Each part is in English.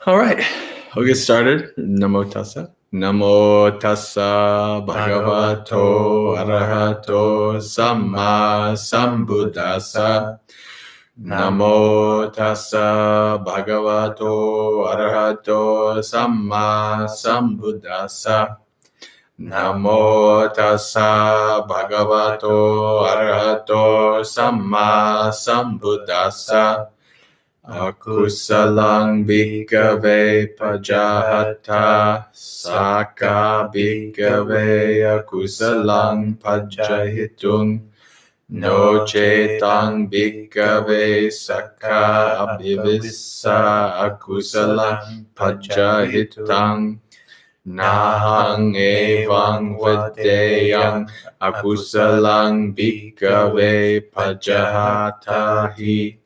All right, we'll get started. Namo tassa. Namo tassa bhagavato arahato samma sambuddhassa. Namo tassa bhagavato arahato samma sambuddhassa. Namo tassa bhagavato arahato samma sambuddhassa. Akusalang bhikkhave pajahata saka bhikkhave akusalang pajahitung no cetang bhikkhave sakha abhivissa akusalang pajahitang nahang evang vadeyang akusalang bhikkhave pajahatahi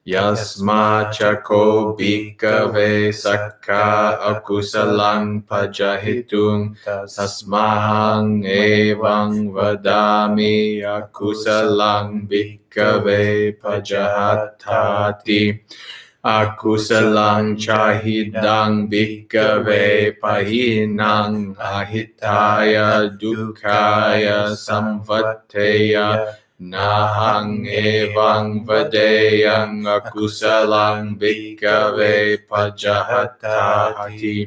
Yasma chako bhikkhave sakha akusalang pajahitung tasmahang evang vadami akusalang bhikkhave pajahatati akusalang chahidang bhikkhave pahinang ahitaya dukkaya samvatteya Nahang evang vadeyang akusalang bhikkhave pajahatati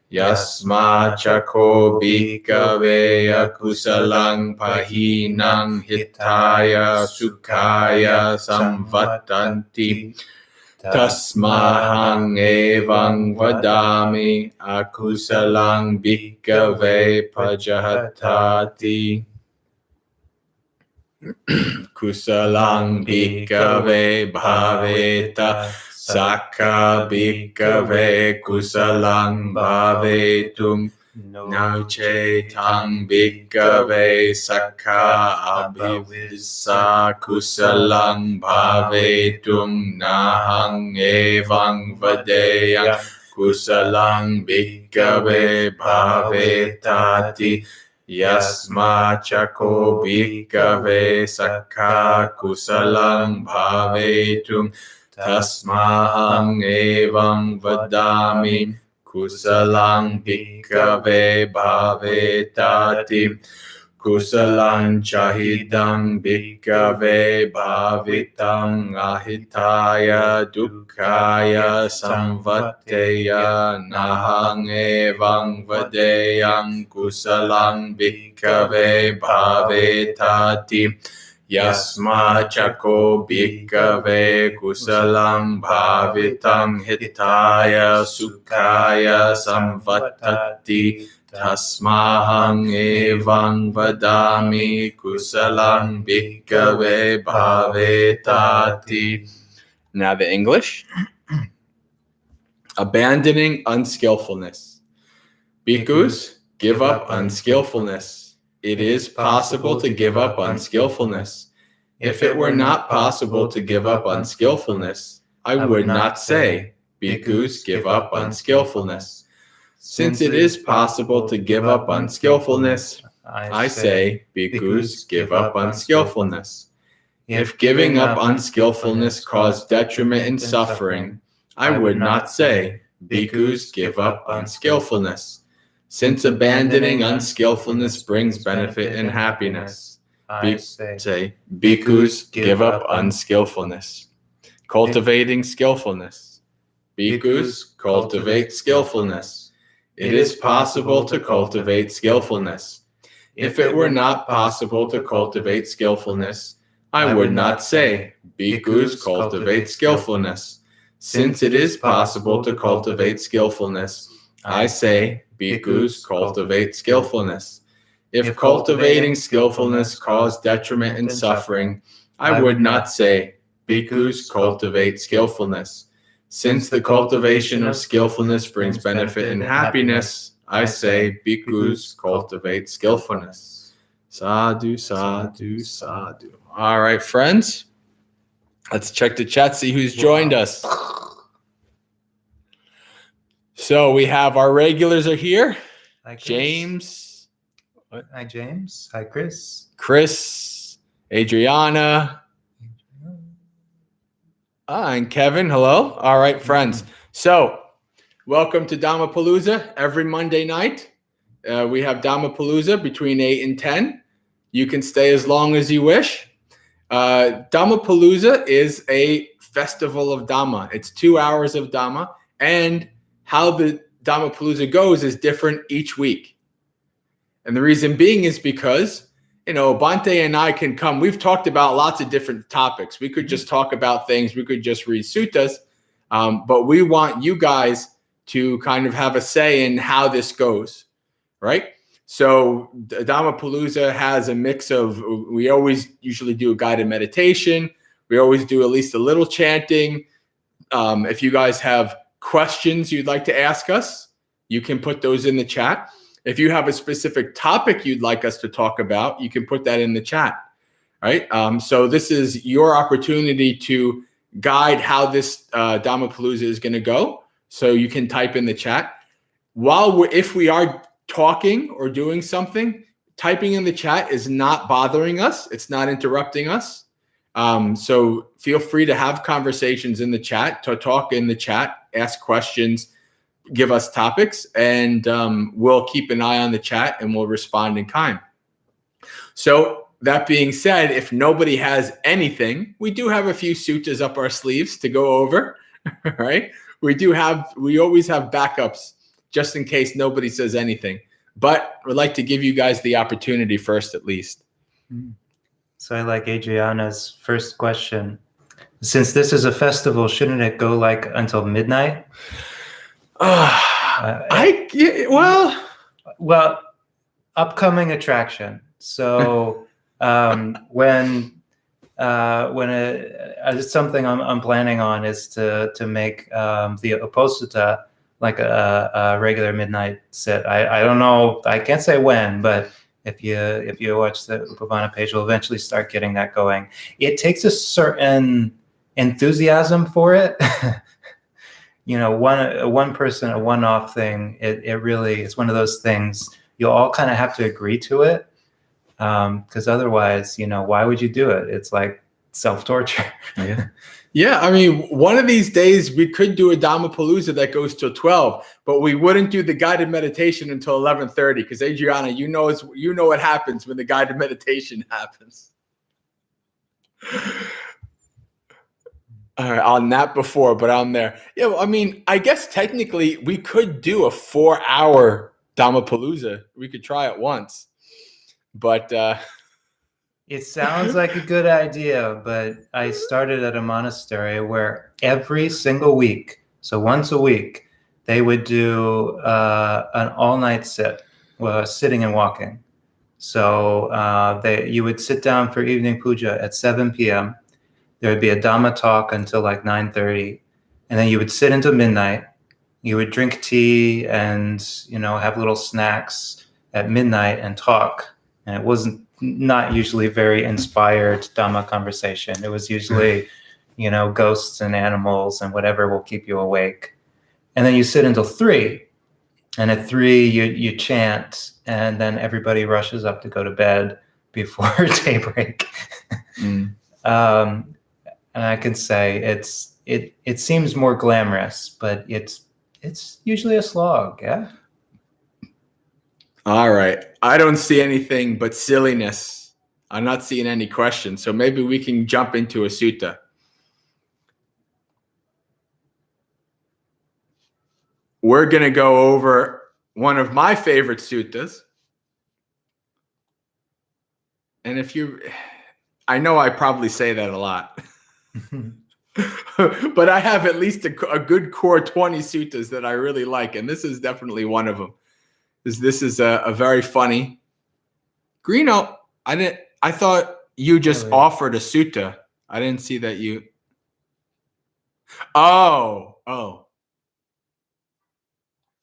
Yasma chako bhikkhave akusalang pahinang hitaya sukhaya samvattanti Tasmahang evang vadami akusalang bhikkhave pajahatati Kusalang bhikkhave bhaveta sakha bhikkhave kusalang bhavetum no cetang bhikkhave sakha abhivissa kusalang bhavetum nahang evang vadeyang kusalang bhikkhave bhavetati Yasma chako bhikkhave sakha kusalang bhavetum tasmahang evang vadami kusalang bhikkhave bhavetati kusalang chahidang bhikkhave bhavitang ahitaya dukkaya samvatteya nahang evang vadeyang kusalang bhikkhave bhavetati Yasma chako bhikkhave kusalang bhavitang hitaya sukhaya samvattati Tasmahang evang vadami kusalang bhikkhave bhavetati. Now the English. Abandoning unskillfulness. Bhikkhus, give up unskillfulness. It is possible to give up unskillfulness. If it were not possible to give up unskillfulness, I would not say, Bhikkhus, give up unskillfulness. Since it is possible to give up unskillfulness, I say, Bhikkhus, give up unskillfulness. If giving up unskillfulness caused detriment and suffering, I would not say, Bhikkhus, give up unskillfulness. Since abandoning unskillfulness brings benefit and happiness, I say, Bhikkhus, give up unskillfulness. Cultivating skillfulness. Bhikkhus, cultivate skillfulness. It is possible to cultivate skillfulness. If it were not possible to cultivate skillfulness, I would not say, Bhikkhus, cultivate skillfulness. Since it is possible to cultivate skillfulness, I say, Bhikkhus, cultivate skillfulness. If cultivating skillfulness caused detriment and suffering, I would not say, Bhikkhus, cultivate skillfulness. Since the cultivation of skillfulness brings benefit and happiness, I say, Bhikkhus, cultivate skillfulness. Sadhu, sadhu, sadhu. All right, friends. Let's check the chat, see who's joined us. So we have our regulars are here. Hi, Chris. James. What? Hi, James. Hi, Chris. Chris. Adriana. And Kevin. Hello. All right, friends. So Welcome to Dhammapalooza. Every Monday night, we have Dhammapalooza between 8 and 10. You can stay as long as you wish. Dhammapalooza is a festival of Dhamma. It's 2 hours of Dhamma, and how the Dhammapalooza goes is different each week. And the reason being is because, Bhante and I can come. We've talked about lots of different topics. We could just talk about things. We could just read suttas. But we want you guys to kind of have a say in how this goes, right? So Dhammapalooza has a mix of, we always usually do a guided meditation. We always do at least a little chanting. If you guys have questions you'd like to ask us, you can put those in the chat. If you have a specific topic you'd like us to talk about, you can put that in the chat, right? So this is your opportunity to guide how this Dhammapalooza is going to go. So you can type in the chat. If we are talking or doing something, typing in the chat is not bothering us. It's not interrupting us. So feel free to have conversations in the chat, to talk in the chat, ask questions, give us topics, and we'll keep an eye on the chat and we'll respond in kind. So that being said, if nobody has anything, we do have a few suttas up our sleeves to go over, right? We always have backups just in case nobody says anything. But we'd like to give you guys the opportunity first, at least. So I like Adriana's first question. Since this is a festival, shouldn't it go like until midnight? Well, upcoming attraction. So when it's something I'm planning on is to make the Uposatha like a regular midnight sit. I don't know, I can't say when, but if you watch the Upavana page, you'll eventually start getting that going. It takes a certain enthusiasm for it. One person, a one-off thing. It really is one of those things you'll all kind of have to agree to it, because otherwise, why would you do it? It's like self-torture. Yeah. I mean, one of these days we could do a Dhammapalooza that goes till 12, but we wouldn't do the guided meditation until 11:30. Because Adriana, you know what happens when the guided meditation happens. All right, on that before, but I'm there. Yeah, I mean, I guess technically we could do a 4-hour Dhammapalooza. We could try it once, but it sounds like a good idea. But I started at a monastery where every single week, so once a week, they would do an all-night sit, sitting and walking. So you would sit down for evening puja at 7 p.m. There would be a Dhamma talk until like 9:30, and then you would sit until midnight. You would drink tea and have little snacks at midnight and talk. And it wasn't not usually very inspired Dhamma conversation. It was usually ghosts and animals and whatever will keep you awake. And then you sit until 3, and at 3 you chant, and then everybody rushes up to go to bed before daybreak. And I can say it seems more glamorous, but it's usually a slog. Yeah. All right. I don't see anything but silliness. I'm not seeing any questions. So maybe we can jump into a sutta. We're going to go over one of my favorite suttas. And I know I probably say that a lot. But I have at least a good core 20 suttas that I really like, and this is definitely one of them. This is a very funny. Greeno, I thought you just offered a sutta. I didn't see that you. Oh.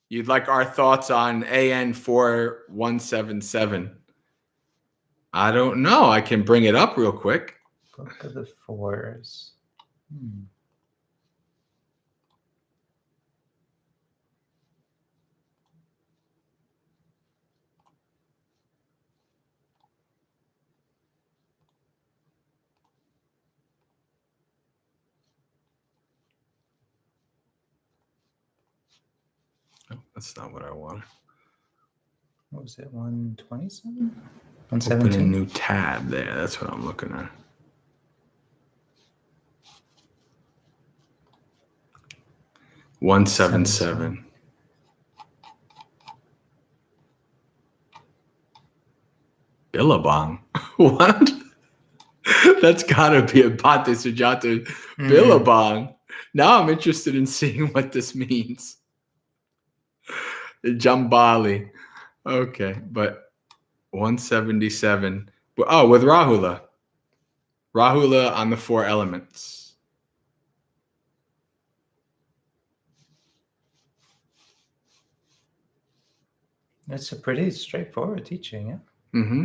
You'd like our thoughts on AN 4177. I don't know. I can bring it up real quick. Book of the Fours. That's not what I want. What was it? 127? Open a 117? new tab there. That's what I'm looking at. $177. Billabong. What? That's gotta be a Bhante Sujata Billabong. Now I'm interested in seeing what this means. Jambali. Okay, but 177. Oh, with Rahula. Rahula on the 4 elements. It's a pretty straightforward teaching, yeah. Mm-hmm.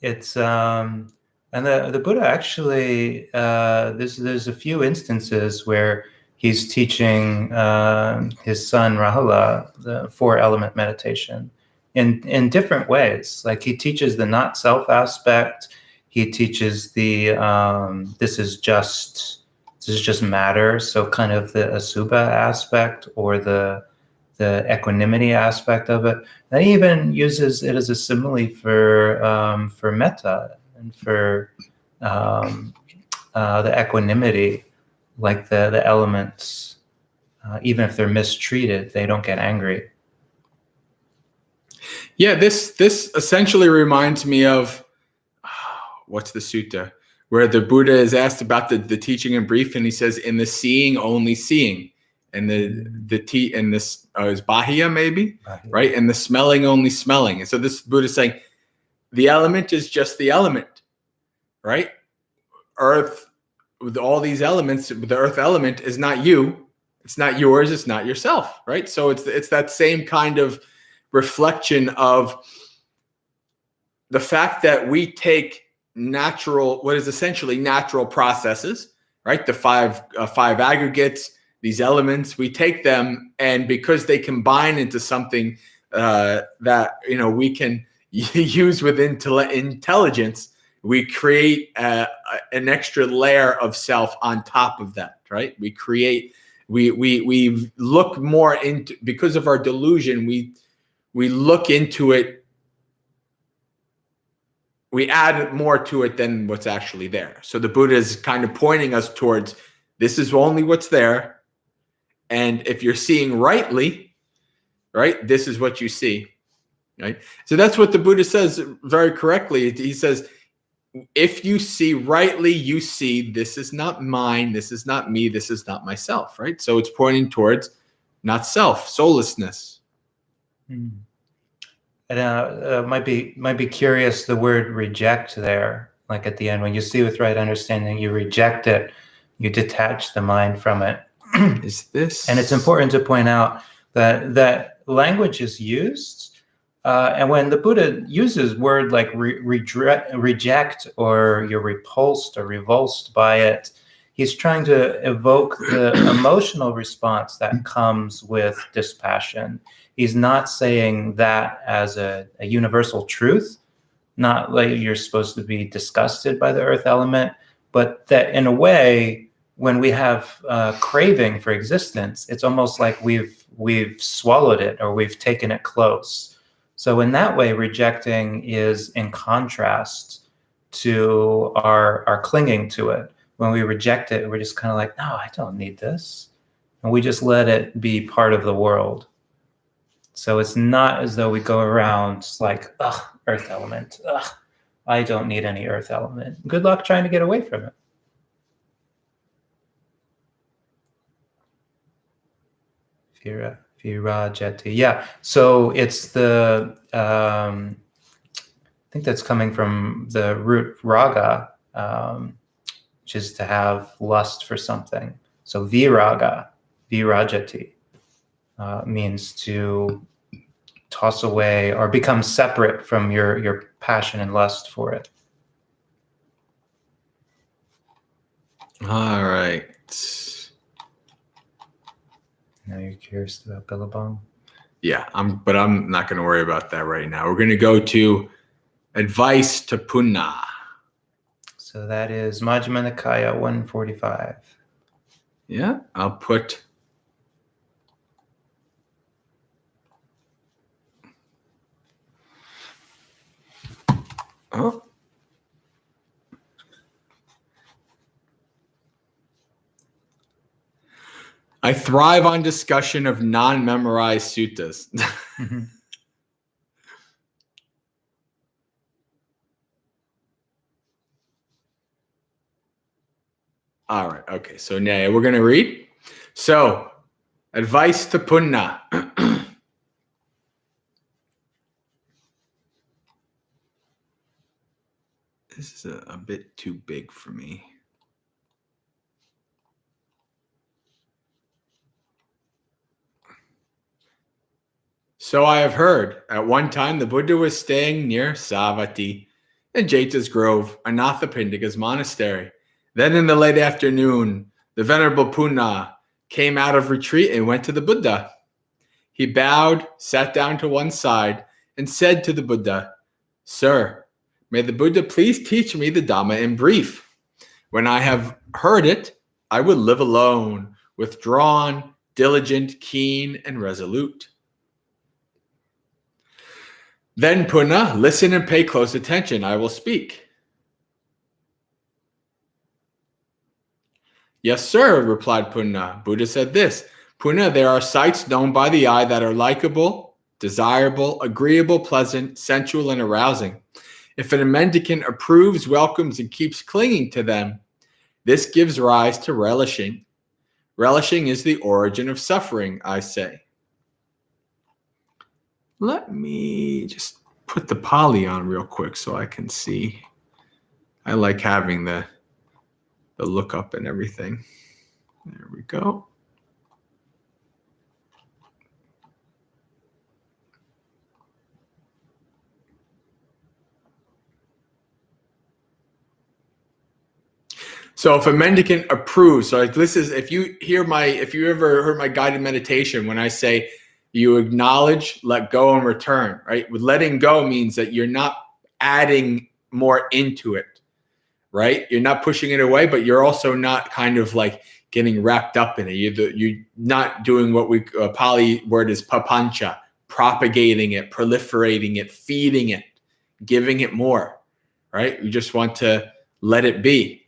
It's and the Buddha actually there's a few instances where he's teaching his son Rahula the 4-element meditation in different ways. Like he teaches the not self aspect. He teaches the this is just matter. So kind of the asubha aspect or the equanimity aspect of it. And he even uses it as a simile for metta and for the equanimity, like the elements, even if they're mistreated, they don't get angry. Yeah, this essentially reminds me of what's the sutta where the Buddha is asked about the teaching in brief, and he says, "In the seeing, only seeing." And this is Bahia, maybe, right? And the smelling, only smelling. And so this Buddha is saying, the element is just the element, right? Earth, with all these elements, the earth element is not you. It's not yours. It's not yourself, right? So it's that same kind of reflection of the fact that we take what is essentially natural processes, right? The five aggregates, these elements, we take them, and because they combine into something that we can use with intelligence, we create an extra layer of self on top of that, right? We look more into, because of our delusion, we look into it, we add more to it than what's actually there. So the Buddha is kind of pointing us towards, this is only what's there. And if you're seeing rightly, right, this is what you see, right? So that's what the Buddha says very correctly. He says, if you see rightly, you see this is not mine, this is not me, this is not myself, right? So it's pointing towards not self, soullessness. And might be curious, the word reject there, like at the end, when you see with right understanding, you reject it, you detach the mind from it. Is this? And it's important to point out that language is used, and when the Buddha uses word like reject, or you're repulsed or revulsed by it, he's trying to evoke the emotional response that comes with dispassion. He's not saying that as a universal truth, not like you're supposed to be disgusted by the earth element, but that in a way, when we have craving for existence, it's almost like we've swallowed it, or we've taken it close. So in that way, rejecting is in contrast to our clinging to it. When we reject it, we're just kind of like, no, I don't need this. And we just let it be part of the world. So it's not as though we go around like, ugh, earth element. Ugh, I don't need any earth element. Good luck trying to get away from it. Virajati. Yeah. So it's the, I think that's coming from the root raga, which is to have lust for something. So viraga, virajati, means to toss away or become separate from your passion and lust for it. All right. Now you're curious about Billabong? Yeah, but I'm not going to worry about that right now. We're going to go to advice to Punna. So that is Majjhima Nikaya 145. Yeah, I'll put I thrive on discussion of non-memorized suttas. Mhm. All right. Okay. So now we're going to read. So, advice to Punna. This is a bit too big for me. So I have heard, at one time the Buddha was staying near Savatthi in Jeta's Grove, Anathapindika's monastery. Then in the late afternoon, the Venerable Puna came out of retreat and went to the Buddha. He bowed, sat down to one side, and said to the Buddha, "Sir, may the Buddha please teach me the Dhamma in brief. When I have heard it, I would live alone, withdrawn, diligent, keen, and resolute." Then, Punna, listen and pay close attention. I will speak. Yes, sir, replied Punna. Buddha said this, Punna, there are sights known by the eye that are likable, desirable, agreeable, pleasant, sensual, and arousing. If an mendicant approves, welcomes, and keeps clinging to them, this gives rise to relishing. Relishing is the origin of suffering, I say. Let me just put the Pali on real quick so I can see. I like having the lookup and everything. There we go. So if a mendicant approves, so this is if you ever heard my guided meditation when I say you acknowledge, let go, and return, right? With letting go means that you're not adding more into it, right? You're not pushing it away, but you're also not kind of like getting wrapped up in it. You're not doing what we Pali word is papancha, propagating it, proliferating it, feeding it, giving it more, right? You just want to let it be.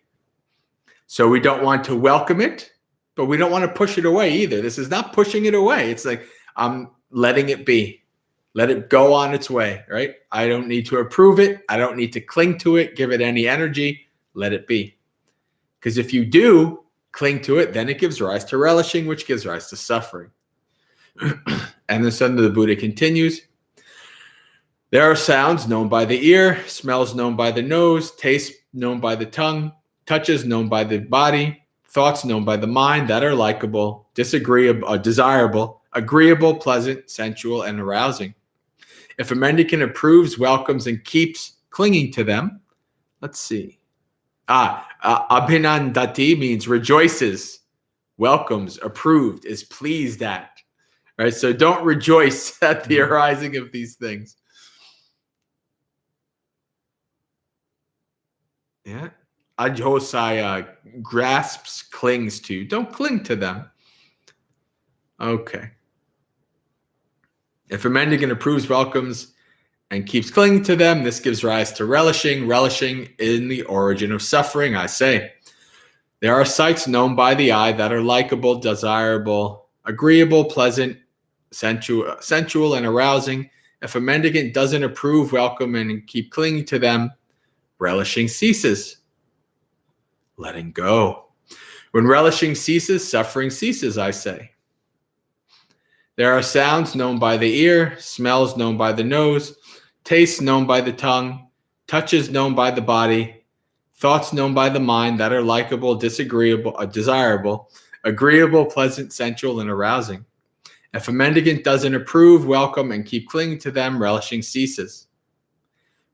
So we don't want to welcome it, but we don't want to push it away either. This is not pushing it away. It's like I'm letting it be. Let it go on its way, right? I don't need to approve it. I don't need to cling to it, give it any energy. Let it be. Because if you do cling to it, then it gives rise to relishing, which gives rise to suffering. And the son of the Buddha continues. There are sounds known by the ear, smells known by the nose, tastes known by the tongue, touches known by the body, thoughts known by the mind that are likable, disagreeable, desirable, agreeable, pleasant, sensual, and arousing. If a mendicant approves, welcomes, and keeps clinging to them, let's see. Abhinandati means rejoices, welcomes, approved, is pleased at. Right? So don't rejoice at the arising of these things. Yeah. Ajhosaya grasps, clings to. Don't cling to them. Okay. If a mendicant approves, welcomes, and keeps clinging to them, this gives rise to relishing. Relishing in the origin of suffering, I say. There are sights known by the eye that are likable, desirable, agreeable, pleasant, sensual, and arousing. If a mendicant doesn't approve, welcome, and keep clinging to them, relishing ceases. Letting go. When relishing ceases, suffering ceases, I say. There are sounds known by the ear, smells known by the nose, tastes known by the tongue, touches known by the body, thoughts known by the mind that are likable, disagreeable, desirable, agreeable, pleasant, sensual, and arousing. If a mendicant doesn't approve, welcome, and keep clinging to them, relishing ceases.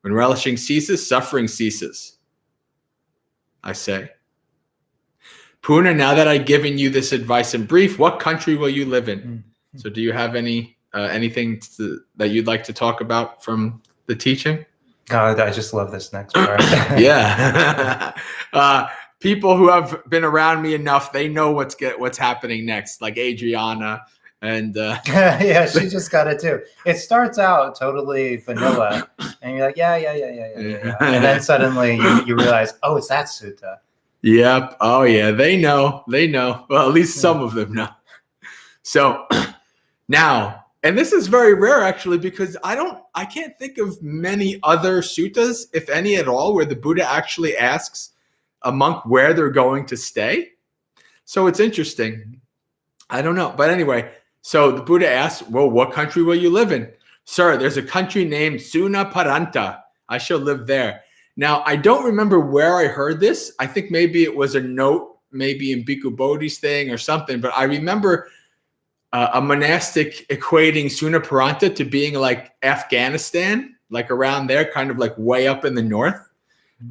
When relishing ceases, suffering ceases, I say. Puna, now that I've given you this advice in brief, what country will you live in? So do you have anything that you'd like to talk about from the teaching? Oh, I just love this next part. Yeah. People who have been around me enough, they know what's happening next, like Adriana. And yeah, she just got it too. It starts out totally vanilla, and you're like, yeah. And then suddenly you realize, oh, it's that sutta. Yep. Oh, yeah. They know. Well, at least some of them know. So now, and this is very rare actually, because I can't think of many other suttas, if any at all, where the Buddha actually asks a monk where they're going to stay. So it's interesting. I don't know. But anyway, so the Buddha asks, well, what country will you live in? Sir, there's a country named Sunaparanta. I shall live there. Now, I don't remember where I heard this. I think maybe it was a note, maybe in Bhikkhu Bodhi's thing or something. But I remember a monastic equating Sunaparanta to being like Afghanistan, like around there, kind of like way up in the north.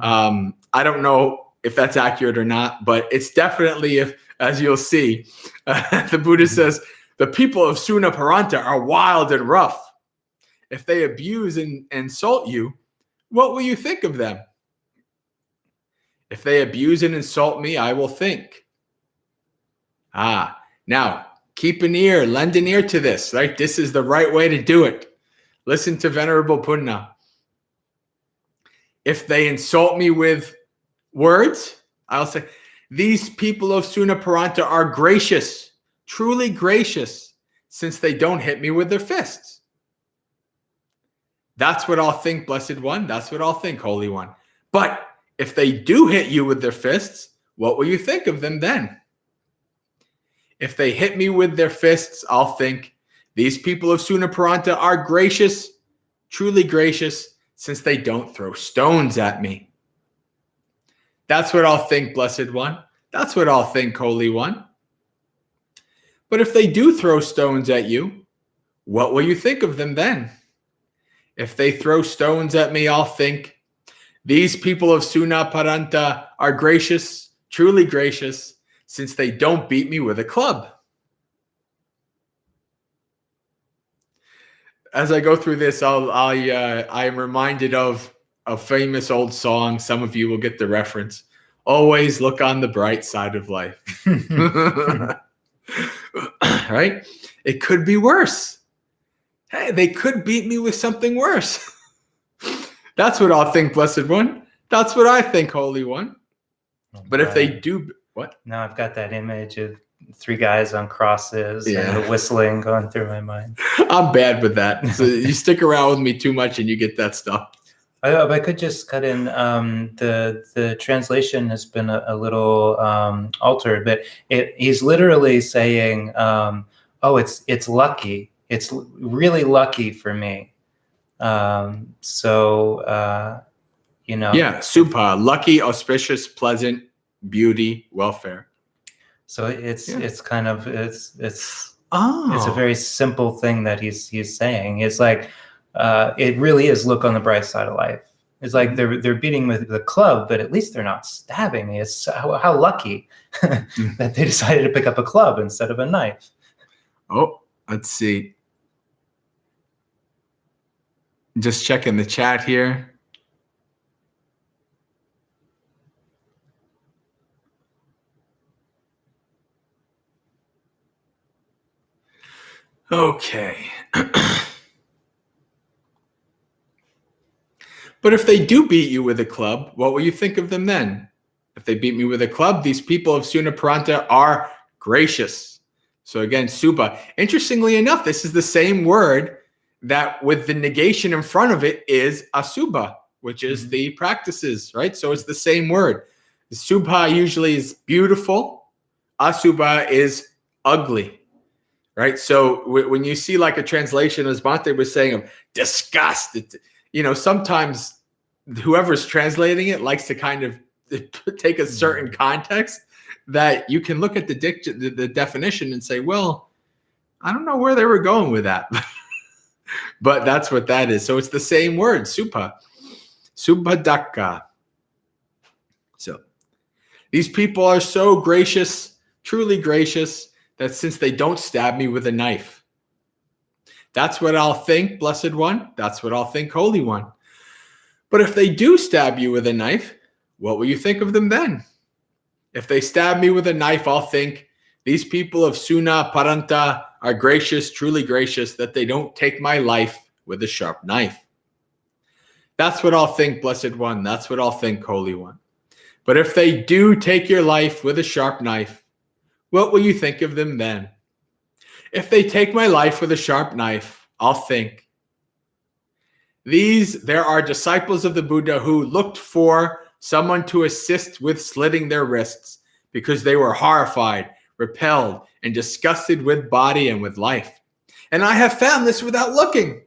I don't know if that's accurate or not, but it's definitely, as you'll see, the Buddha says, the people of Sunaparanta are wild and rough. If they abuse and insult you, what will you think of them? If they abuse and insult me, I will think. Now, keep an ear, lend an ear to this, right? This is the right way to do it. Listen to Venerable Punna. If they insult me with words, I'll say, these people of Sunaparanta are gracious, truly gracious, since they don't hit me with their fists. That's what I'll think, Blessed One. That's what I'll think, Holy One. But if they do hit you with their fists, what will you think of them then? If they hit me with their fists, I'll think, these people of Sunaparanta are gracious, truly gracious, since they don't throw stones at me. That's what I'll think, Blessed One. That's what I'll think, Holy One. But if they do throw stones at you, what will you think of them then? If they throw stones at me, I'll think, these people of Sunaparanta are gracious, truly gracious, since they don't beat me with a club. As I go through this, I am reminded of a famous old song. Some of you will get the reference. Always look on the bright side of life. Right? It could be worse. Hey, they could beat me with something worse. That's what I'll think, Blessed One. That's what I think, Holy One. But if they do, what? Now I've got that image of 3 guys on crosses and the whistling going through my mind. I'm bad with that. So you stick around with me too much and you get that stuff. I could just cut in, the translation has been a little altered, but he's literally saying, it's lucky. It's really lucky for me. Yeah, supa, lucky, auspicious, pleasant, beauty, welfare. So it's kind of it's a very simple thing that he's saying. It's like it really is look on the bright side of life. It's like they're beating with the club, but at least they're not stabbing me. It's how lucky that they decided to pick up a club instead of a knife. Oh, let's see. Just checking the chat here. Okay. But if they do beat you with a club, what will you think of them then? If they beat me with a club, these people of Sunaparanta are gracious. So again, supa. Interestingly enough, this is the same word that with the negation in front of it is asubha, which is the practices, right? So it's the same word. Subha usually is beautiful. Asubha is ugly, right? So when you see like a translation, as Bhante was saying, of disgust, sometimes whoever's translating it likes to kind of take a certain context that you can look at the definition and say, well, I don't know where they were going with that. But that's what that is. So it's the same word, supa. Subhadaka. So these people are so gracious, truly gracious, that since they don't stab me with a knife. That's what I'll think, Blessed One. That's what I'll think, Holy One. But if they do stab you with a knife, what will you think of them then? If they stab me with a knife, I'll think, these people of Sunaparanta are gracious, truly gracious, that they don't take my life with a sharp knife. That's what I'll think, Blessed One. That's what I'll think, Holy One. But if they do take your life with a sharp knife, what will you think of them then? If they take my life with a sharp knife, I'll think. There are disciples of the Buddha who looked for someone to assist with slitting their wrists because they were horrified, repelled, and disgusted with body and with life. And I have found this without looking.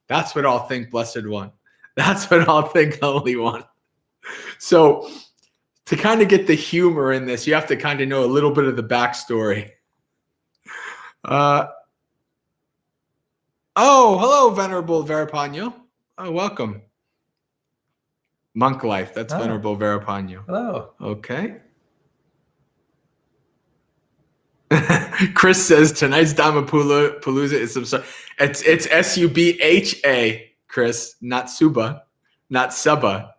That's what I'll think, Blessed One. That's what I'll think, Holy One. So to kind of get the humor in this, you have to kind of know a little bit of the backstory. Hello, Venerable Verapano. Oh, welcome. Monk life. That's Venerable Verapano. Hello. Okay. Chris says tonight's Dhammapalooza is absurd. It's Subha, Chris, not Suba, not Subba.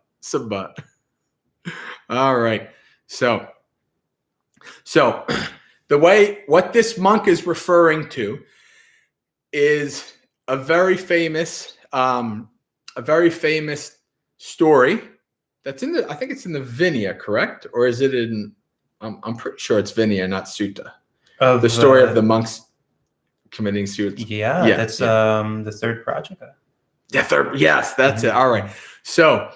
All right. So what this monk is referring to is a very famous story that's I think it's in the Vinaya, correct? Or is it in, I'm pretty sure it's Vinaya, not Sutta. The story of the monks committing suicide. Yeah, that's the third Prajaka. Yes, that's it. All right. So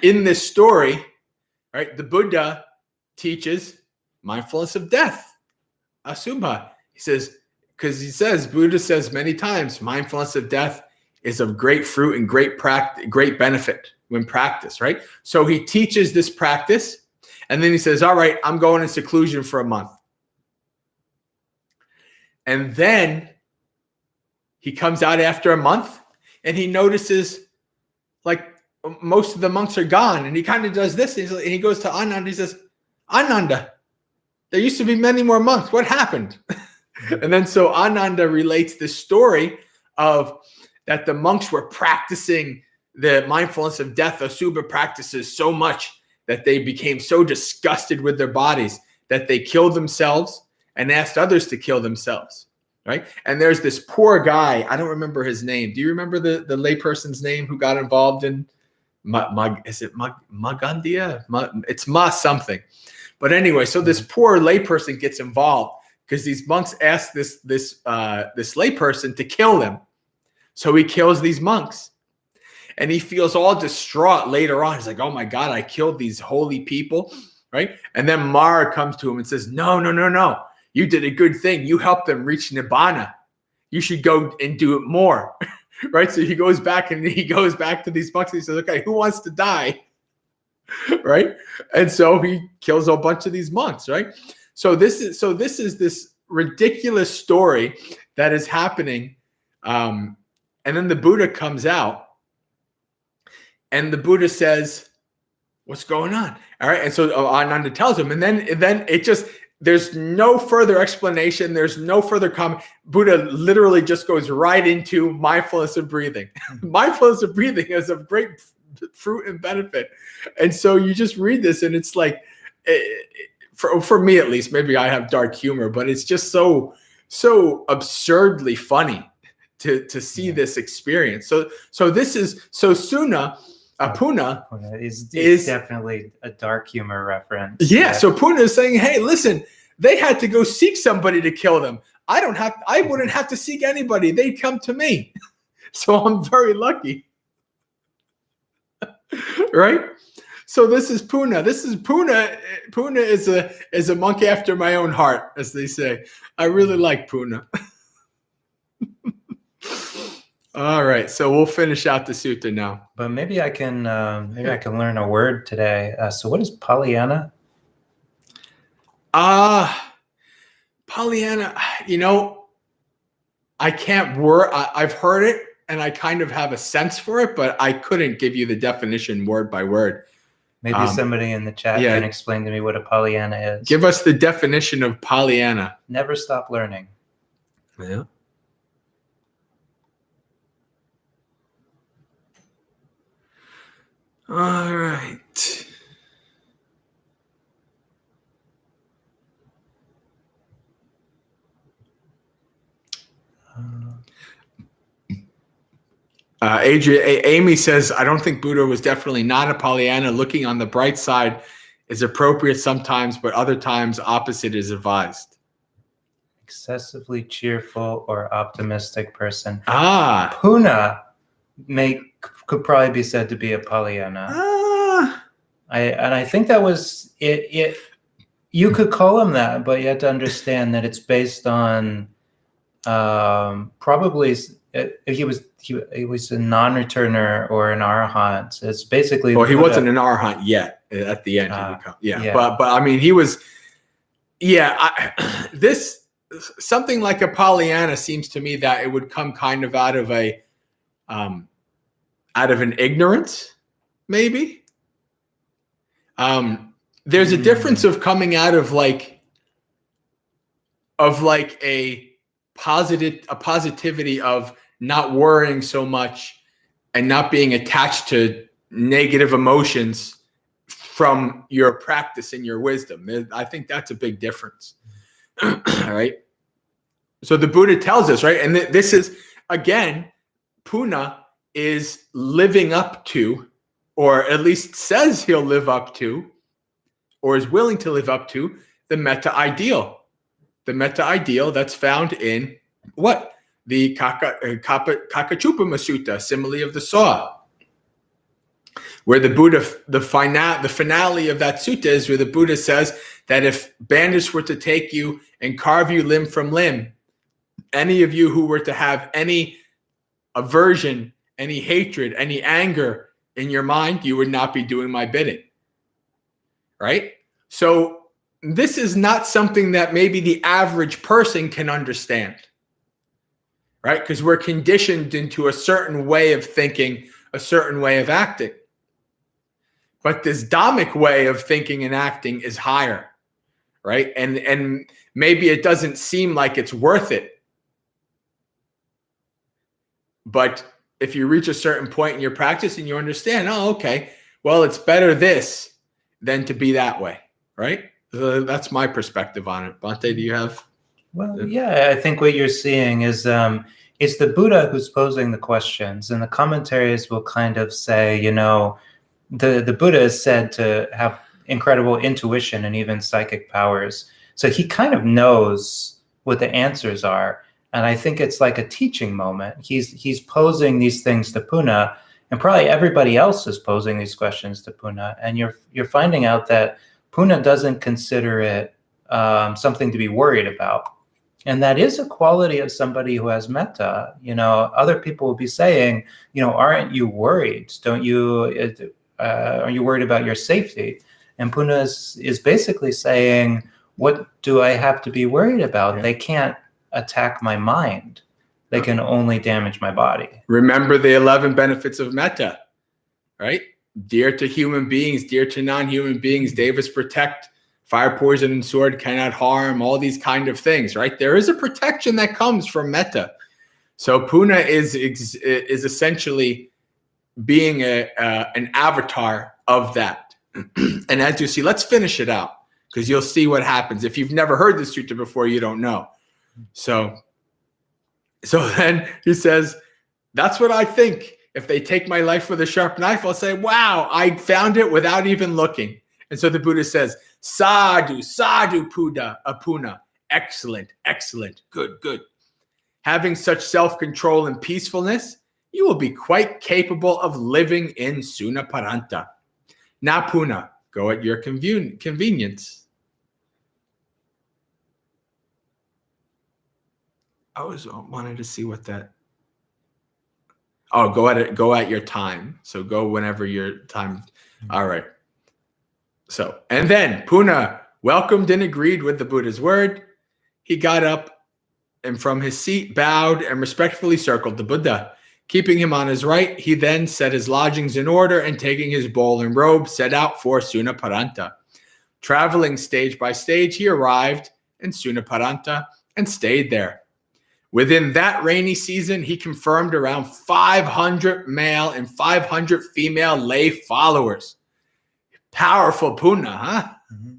in this story, right, the Buddha teaches mindfulness of death, Asubha. Buddha says many times, mindfulness of death is of great fruit and great benefit when practiced, right? So he teaches this practice, and then he says, all right, I'm going in seclusion for a month. And then he comes out after a month, and he notices, like, most of the monks are gone, and he kind of does this, and he goes to Ananda, he says, Ananda, there used to be many more monks. What happened? And then so Ananda relates this story of that the monks were practicing the mindfulness of death, Asubha practices so much that they became so disgusted with their bodies that they killed themselves and asked others to kill themselves, right? And there's this poor guy, I don't remember his name. Do you remember the layperson's name who got involved in, is it Magandia? It's Ma something. But anyway, so this poor layperson gets involved because these monks ask this layperson to kill them. So he kills these monks. And he feels all distraught later on. He's like, oh my God, I killed these holy people, right? And then Mara comes to him and says, no. You did a good thing. You helped them reach Nibbana. You should go and do it more, right? So he goes back to these monks and he says, okay, who wants to die, right? And so he kills a bunch of these monks, right? So this is this ridiculous story that is happening. And then the Buddha comes out and the Buddha says, what's going on? All right. And so Ananda tells him, and then it just, there's no further explanation. There's no further comment. Buddha literally just goes right into mindfulness of breathing. Mindfulness of breathing is of great fruit and benefit. And so you just read this and it's like, for me at least, maybe I have dark humor, but it's just so absurdly funny to see this experience. So Puna is definitely a dark humor reference. Yeah. So Puna is saying, hey, listen, they had to go seek somebody to kill them. I wouldn't have to seek anybody. They'd come to me. So I'm very lucky. Right? So this is Puna. Puna is a monk after my own heart, as they say. I really like Puna. All right, so we'll finish out the sutta now. But maybe I can learn a word today. So what is Pollyanna? Pollyanna, I can't I've heard it and I kind of have a sense for it, but I couldn't give you the definition word by word. Maybe somebody in the chat can explain to me what a Pollyanna is. Give us the definition of Pollyanna. Never stop learning. Yeah. All right. Amy says, I don't think Buddha was definitely not a Pollyanna. Looking on the bright side is appropriate sometimes, but other times opposite is advised. excessively cheerful or optimistic person. Ah. Puna could probably be said to be a Pollyanna. Ah. I think that was it. You could call him that, but you have to understand that it's based on probably he was a non-returner or an arahant. It's basically. Well, he wasn't an arahant yet. At the end, yeah. But I mean, he was. Yeah, this something like a Pollyanna seems to me that it would come kind of out of an ignorance, maybe. There's a difference of coming out of like a positivity of not worrying so much and not being attached to negative emotions from your practice and your wisdom. I think that's a big difference. All right. So the Buddha tells us, right? And this is, again, Puna is living up to, or at least says he'll live up to, or is willing to live up to, the Metta ideal. The Metta ideal that's found in what? The Kakachupama Sutta, Simile of the Saw, where the Buddha, the finale of that sutta is where the Buddha says that if bandits were to take you and carve you limb from limb, any of you who were to have any aversion, any hatred, any anger in your mind, you would not be doing my bidding. Right? So this is not something that maybe the average person can understand. Right? Because we're conditioned into a certain way of thinking, a certain way of acting. But this Dhammic way of thinking and acting is higher, right? And maybe it doesn't seem like it's worth it. But if you reach a certain point in your practice and you understand, oh, okay, well, it's better this than to be that way, right? So that's my perspective on it. Bhante, do you have? Well, yeah, I think what you're seeing is it's the Buddha who's posing the questions, and the commentaries will kind of say, the Buddha is said to have incredible intuition and even psychic powers. So he kind of knows what the answers are. And I think it's like a teaching moment. He's posing these things to Puna, and probably everybody else is posing these questions to Puna. And you're finding out that Puna doesn't consider it something to be worried about. And that is a quality of somebody who has metta. Other people will be saying, aren't you worried? Don't you? Are you worried about your safety? And Puna is basically saying, what do I have to be worried about? Yeah. They can't attack my mind. They can only damage my body. Remember the 11 benefits of metta, right? Dear to human beings, dear to non-human beings, devas protect, fire, poison, and sword cannot harm, all these kind of things, right? There is a protection that comes from metta. So Puna is essentially being an avatar of that. And as you see, let's finish it out because you'll see what happens. If you've never heard this sutta before, you don't know. So then he says, that's what I think. If they take my life with a sharp knife, I'll say, wow, I found it without even looking. And so the Buddha says, sadhu, sadhu, Puna. Excellent, excellent, good. Having such self-control and peacefulness, you will be quite capable of living in Sunaparanta. Now, Puna, go at your convenience. I always wanted to see what that. Oh, go at your time. So go whenever your time. All right. So, and then Puna welcomed and agreed with the Buddha's word. He got up and from his seat bowed and respectfully circled the Buddha. Keeping him on his right, he then set his lodgings in order and taking his bowl and robe, set out for Sunaparanta. Traveling stage by stage, he arrived in Sunaparanta and stayed there. Within that rainy season, he confirmed around 500 male and 500 female lay followers. Powerful Puna, huh? Mm-hmm.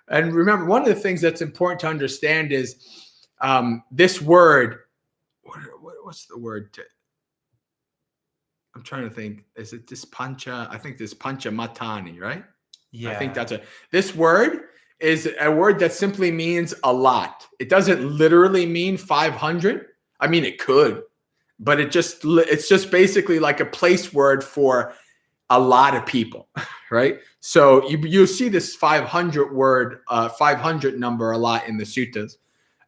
And remember, one of the things that's important to understand is this word. What's the word? I'm trying to think. Is it this pancha? I think this pancha matani, right? Yeah. I think that's this word is a word that simply means a lot. It doesn't literally mean 500. I mean, it could, but it's just basically like a place word for a lot of people, right? So you see this 500 word, 500 number a lot in the suttas.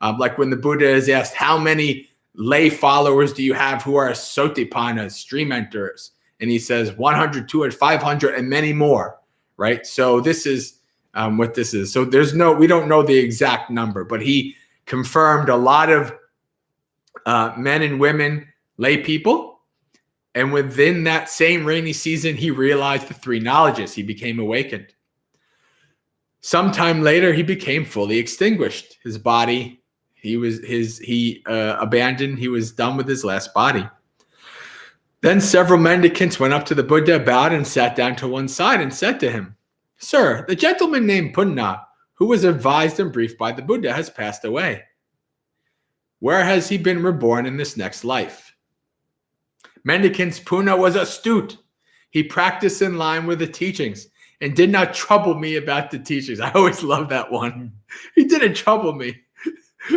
Like when the Buddha is asked, how many lay followers do you have who are sotipannas, stream enterers? And he says 100, 200, 500, and many more, right? So this is what this is. So we don't know the exact number, but he confirmed a lot of men and women, lay people. And within that same rainy season, he realized the three knowledges. He became awakened. Sometime later, he became fully extinguished. His body, he abandoned. He was done with his last body. Then several mendicants went up to the Buddha, bowed, and sat down to one side and said to him, "Sir, the gentleman named Punna, who was advised and briefed by the Buddha, has passed away. Where has he been reborn in this next life?" Mendicants, Puna was astute. He practiced in line with the teachings and did not trouble me about the teachings. I always love that one. He didn't trouble me.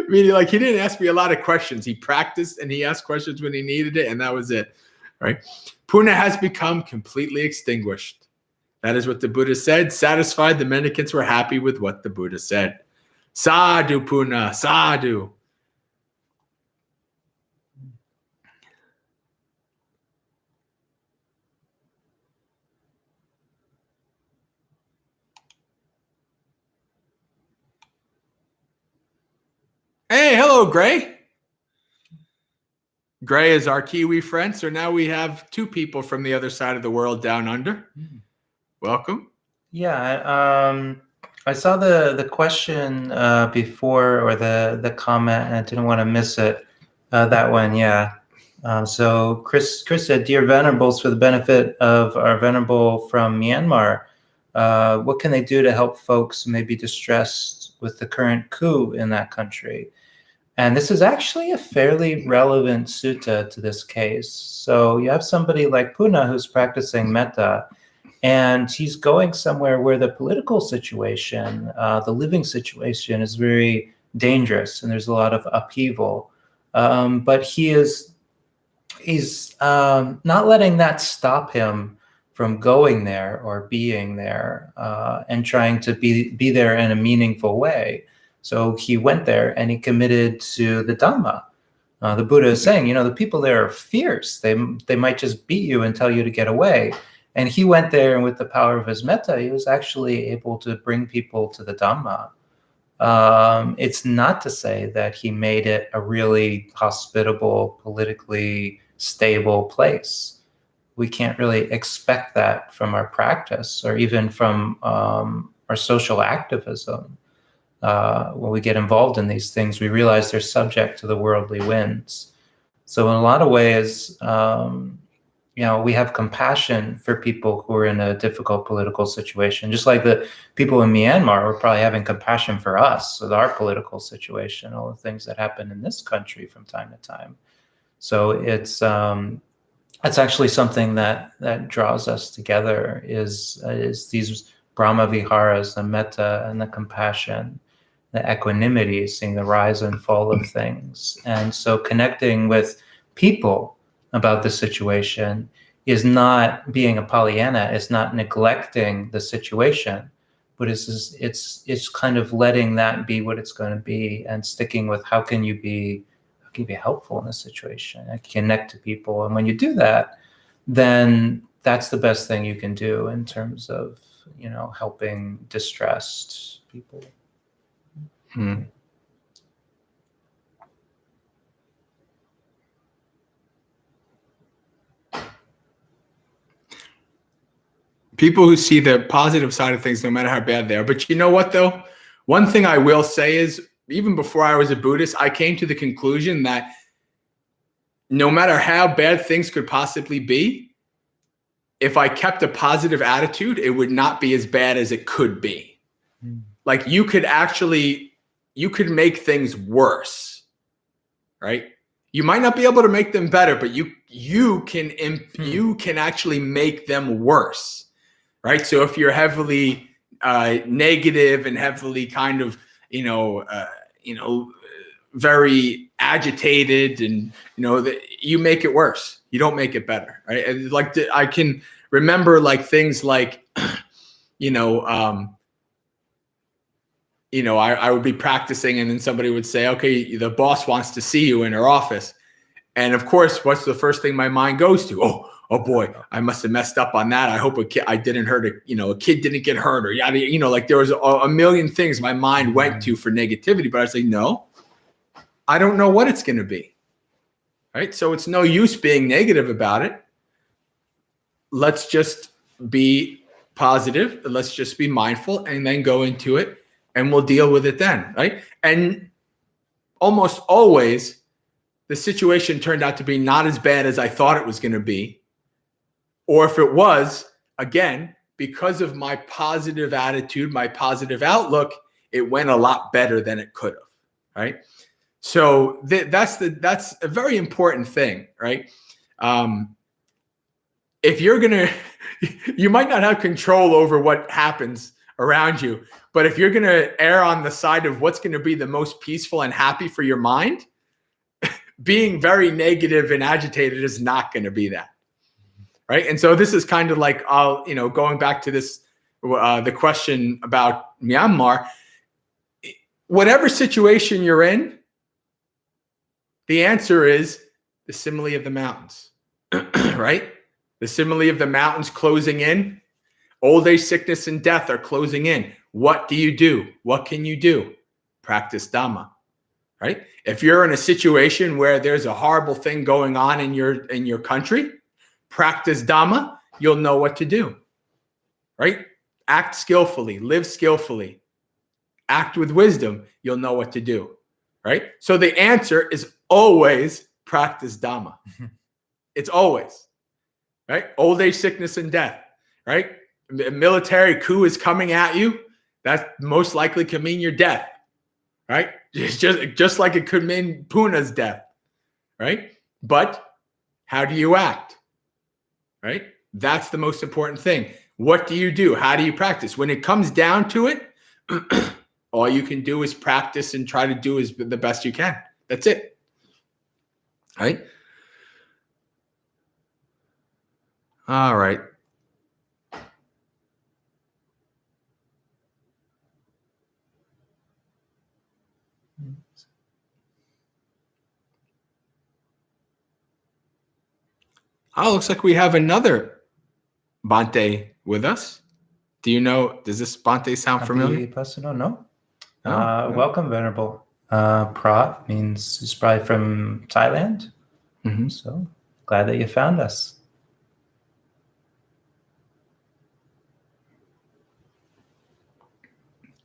Meaning, like, he didn't ask me a lot of questions. He practiced and he asked questions when he needed it, and that was it. Right? Puna has become completely extinguished. That is what the Buddha said. Satisfied, the mendicants were happy with what the Buddha said. Sadhu, Puna, sadhu. Hey, hello, Gray. Gray is our Kiwi friend. So now we have two people from the other side of the world down under. Welcome. Yeah, I saw the question before, or the comment, and I didn't want to miss it. That one, yeah. So Chris said, "Dear Venerables, for the benefit of our Venerable from Myanmar, what can they do to help folks who may be distressed with the current coup in that country?" And this is actually a fairly relevant sutta to this case. So you have somebody like Puna who's practicing metta, and he's going somewhere where the political situation, the living situation is very dangerous, and there's a lot of upheaval. But he's not letting that stop him from going there or being there and trying to be there in a meaningful way. So he went there and he committed to the Dhamma. The Buddha is saying, the people there are fierce. They might just beat you and tell you to get away. And he went there, and with the power of his metta, he was actually able to bring people to the Dhamma. It's not to say that he made it a really hospitable, politically stable place. We can't really expect that from our practice or even from our social activism. When we get involved in these things, we realize they're subject to the worldly winds. So in a lot of ways, we have compassion for people who are in a difficult political situation, just like the people in Myanmar are probably having compassion for us with our political situation, all the things that happen in this country from time to time. So it's actually something that draws us together is these Brahma Viharas, the metta and the compassion, the equanimity, seeing the rise and fall of things. And so connecting with people about the situation is not being a Pollyanna, it's not neglecting the situation, but it's kind of letting that be what it's going to be and sticking with how can you be helpful in this situation and connect to people. And when you do that, then that's the best thing you can do in terms of, helping distressed people. People who see the positive side of things, no matter how bad they are. But you know what, though? One thing I will say is, even before I was a Buddhist, I came to the conclusion that no matter how bad things could possibly be, if I kept a positive attitude, it would not be as bad as it could be. Like you could make things worse, right? You might not be able to make them better, but you can actually make them worse, right? So if you're heavily negative and heavily kind of, very agitated, and you make it worse. You don't make it better, right? And like I can remember like things like, I would be practicing, and then somebody would say, okay, the boss wants to see you in her office. And of course, what's the first thing my mind goes to? Oh boy, I must have messed up on that. I hope I didn't hurt a kid didn't get hurt, or yada, like there was a million things my mind went to for negativity. But I say, no, I don't know what it's going to be. Right. So it's no use being negative about it. Let's just be positive. Let's just be mindful, and then go into it, and we'll deal with it then. Right. And almost always the situation turned out to be not as bad as I thought it was going to be. Or if it was, again, because of my positive attitude, my positive outlook, it went a lot better than it could have, right? So that's a very important thing, right? If you're going to, you might not have control over what happens around you, but if you're going to err on the side of what's going to be the most peaceful and happy for your mind, being very negative and agitated is not going to be that. Right. And so this is kind of like, going back to this, the question about Myanmar, whatever situation you're in, the answer is the simile of the mountains, right? The simile of the mountains closing in, old age, sickness, and death are closing in. What do you do? What can you do? Practice Dhamma, right? If you're in a situation where there's a horrible thing going on in your country, practice Dhamma, you'll know what to do, right? Act skillfully, live skillfully, act with wisdom, you'll know what to do, right? So the answer is always practice Dhamma. It's always, right? Old age, sickness, and death, right? A military coup is coming at you. That most likely could mean your death, right? Just like it could mean Puna's death, right? But how do you act? Right? That's the most important thing. What do you do? How do you practice? When it comes down to it, all you can do is practice and try to do the best you can. That's it. Right? All right. Oh, looks like we have another Bhante with us. Does this Bhante sound familiar? No. Welcome, Venerable. Pra means he's probably from Thailand. Mm-hmm. So glad that you found us.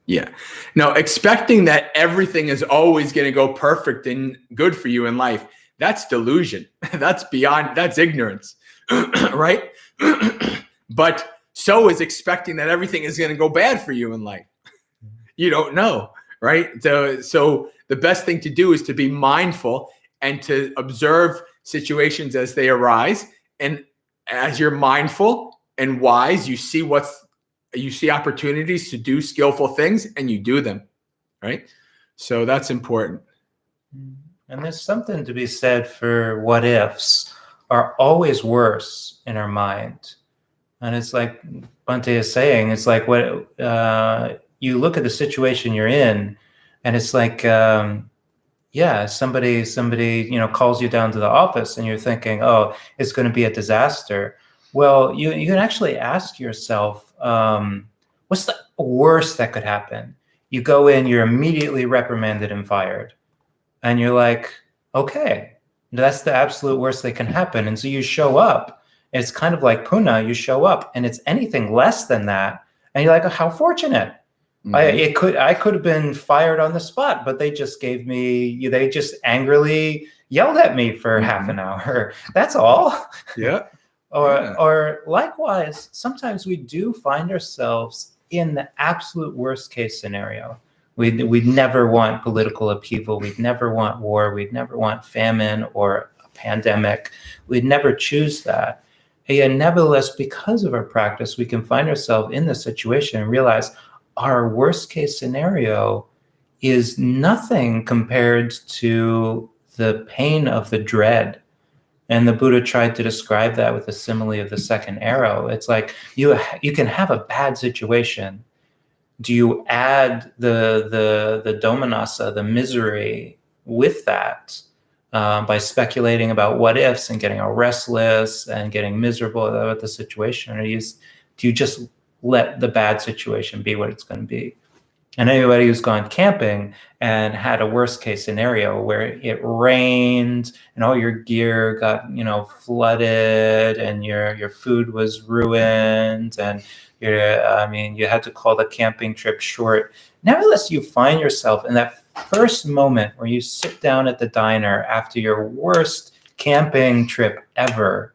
Yeah. Now, expecting that everything is always going to go perfect and good for you in life, that's delusion. That's ignorance, right? But so is expecting that everything is going to go bad for you in life. You don't know, right? So the best thing to do is to be mindful and to observe situations as they arise. And as you're mindful and wise, you see opportunities to do skillful things, and you do them, right? So that's important. And there's something to be said for what ifs are always worse in our mind. And it's like Bhante is saying, it's like what you look at the situation you're in, and it's like, somebody calls you down to the office, and you're thinking, oh, it's going to be a disaster. Well, you can actually ask yourself, what's the worst that could happen? You go in, you're immediately reprimanded and fired. And you're like, okay, that's the absolute worst that can happen. And so you show up. It's kind of like Puna. You show up, and it's anything less than that. And you're like, oh, how fortunate. Mm-hmm. I could have been fired on the spot, but they just angrily yelled at me for half an hour. That's all. Yeah. Or likewise, sometimes we do find ourselves in the absolute worst case scenario. We'd never want political upheaval. We'd never want war. We'd never want famine or a pandemic. We'd never choose that. And yet, nevertheless, because of our practice, we can find ourselves in this situation and realize, our worst case scenario is nothing compared to the pain of the dread. And the Buddha tried to describe that with the simile of the second arrow. It's like you can have a bad situation. Do you add the domanassa, the misery, with that by speculating about what ifs and getting all restless and getting miserable about the situation? Or do you just let the bad situation be what it's going to be? And anybody who's gone camping and had a worst case scenario where it rained and all your gear got, flooded and your food was ruined and you had to call the camping trip short. Nevertheless, you find yourself in that first moment where you sit down at the diner after your worst camping trip ever,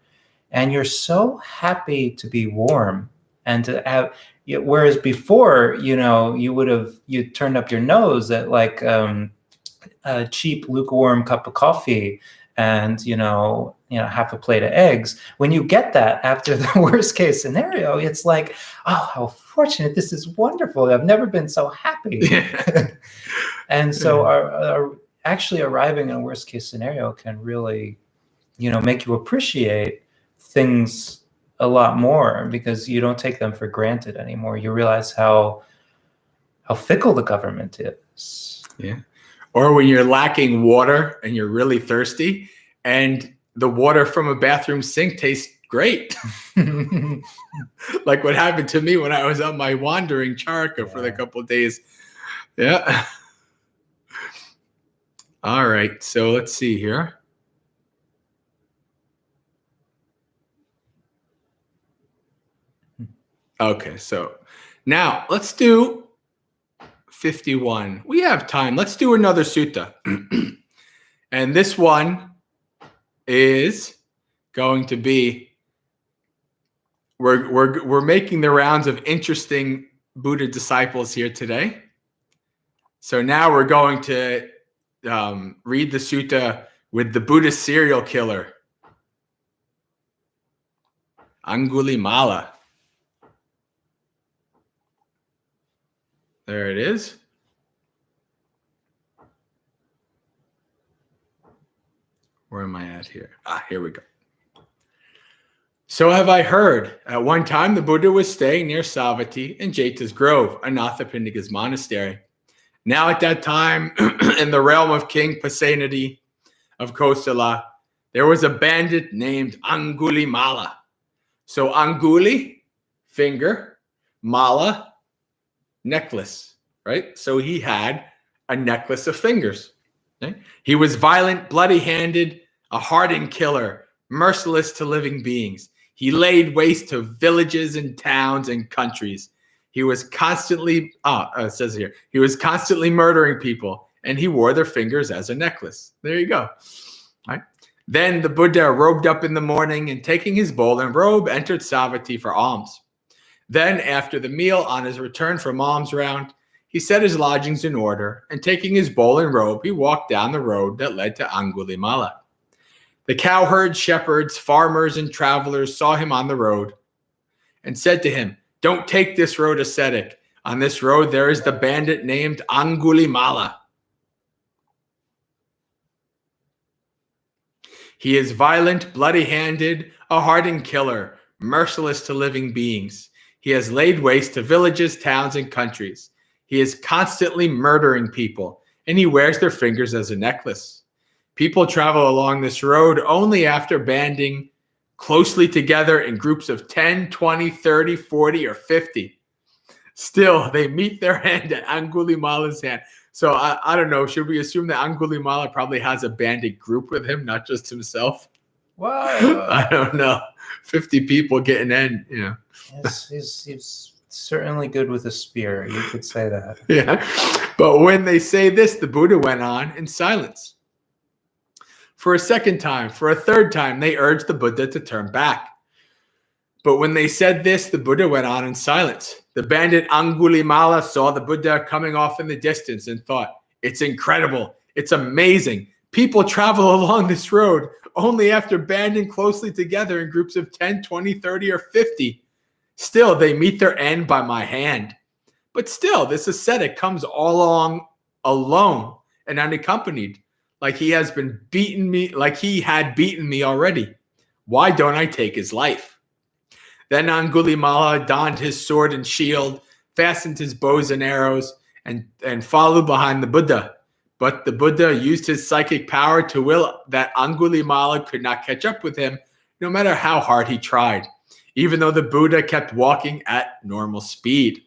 and you're so happy to be warm and to have. Whereas before, you turned up your nose at like a cheap lukewarm cup of coffee and half a plate of eggs. When you get that after the worst case scenario, it's like, oh, how fortunate! This is wonderful. I've never been so happy. And so, our actually arriving in a worst case scenario can really, make you appreciate things a lot more because you don't take them for granted anymore. You realize how fickle the government is. Yeah. Or when you're lacking water and you're really thirsty and the water from a bathroom sink tastes great. Like what happened to me when I was on my wandering charaka for a couple of days. Yeah. All right. So let's see here. Okay, so now let's do 51. We have time. Let's do another sutta. And this one is going to be, we're making the rounds of interesting Buddha disciples here today. So now we're going to read the sutta with the Buddhist serial killer, Angulimala. There it is. Where am I at here? Here we go. So have I heard. At one time, the Buddha was staying near Savatthi in Jeta's Grove, Anathapindika's monastery. Now at that time, in the realm of King Pasenadi of Kosala, there was a bandit named Angulimala. So Anguli, finger, Mala, necklace, right? So he had a necklace of fingers. Okay? He was violent, bloody-handed, a hardened killer, merciless to living beings. He laid waste to villages and towns and countries. He was constantly, it says here, he was constantly murdering people, and he wore their fingers as a necklace. There you go. All right. Then the Buddha robed up in the morning and taking his bowl and robe, entered Savatthi for alms. Then, after the meal, on his return from alms round, he set his lodgings in order, and taking his bowl and robe, he walked down the road that led to Angulimala. The cowherds, shepherds, farmers, and travelers saw him on the road and said to him, "Don't take this road, ascetic. On this road there is the bandit named Angulimala. He is violent, bloody-handed, a hardened killer, merciless to living beings. He has laid waste to villages, towns, and countries. He is constantly murdering people, and he wears their fingers as a necklace. People travel along this road only after banding closely together in groups of 10, 20, 30, 40, or 50. Still, they meet their end at Angulimala's hand." So I don't know. Should we assume that Angulimala probably has a bandit group with him, not just himself? Wow. I don't know. 50 people getting in, Yes, he's certainly good with a spear. You could say that. Yeah. But when they say this, the Buddha went on in silence. For a second time, for a third time, they urged the Buddha to turn back. But when they said this, the Buddha went on in silence. The bandit Angulimala saw the Buddha coming off in the distance and thought, "It's incredible. It's amazing. People travel along this road only after banding closely together in groups of 10, 20, 30, or 50. Still, they meet their end by my hand. But still, this ascetic comes all along alone and unaccompanied, like he had beaten me already. Why don't I take his life? Then Angulimala donned his sword and shield, fastened his bows and arrows, and followed behind the Buddha. But the Buddha used his psychic power to will that Angulimala could not catch up with him, no matter how hard he tried, even though the Buddha kept walking at normal speed.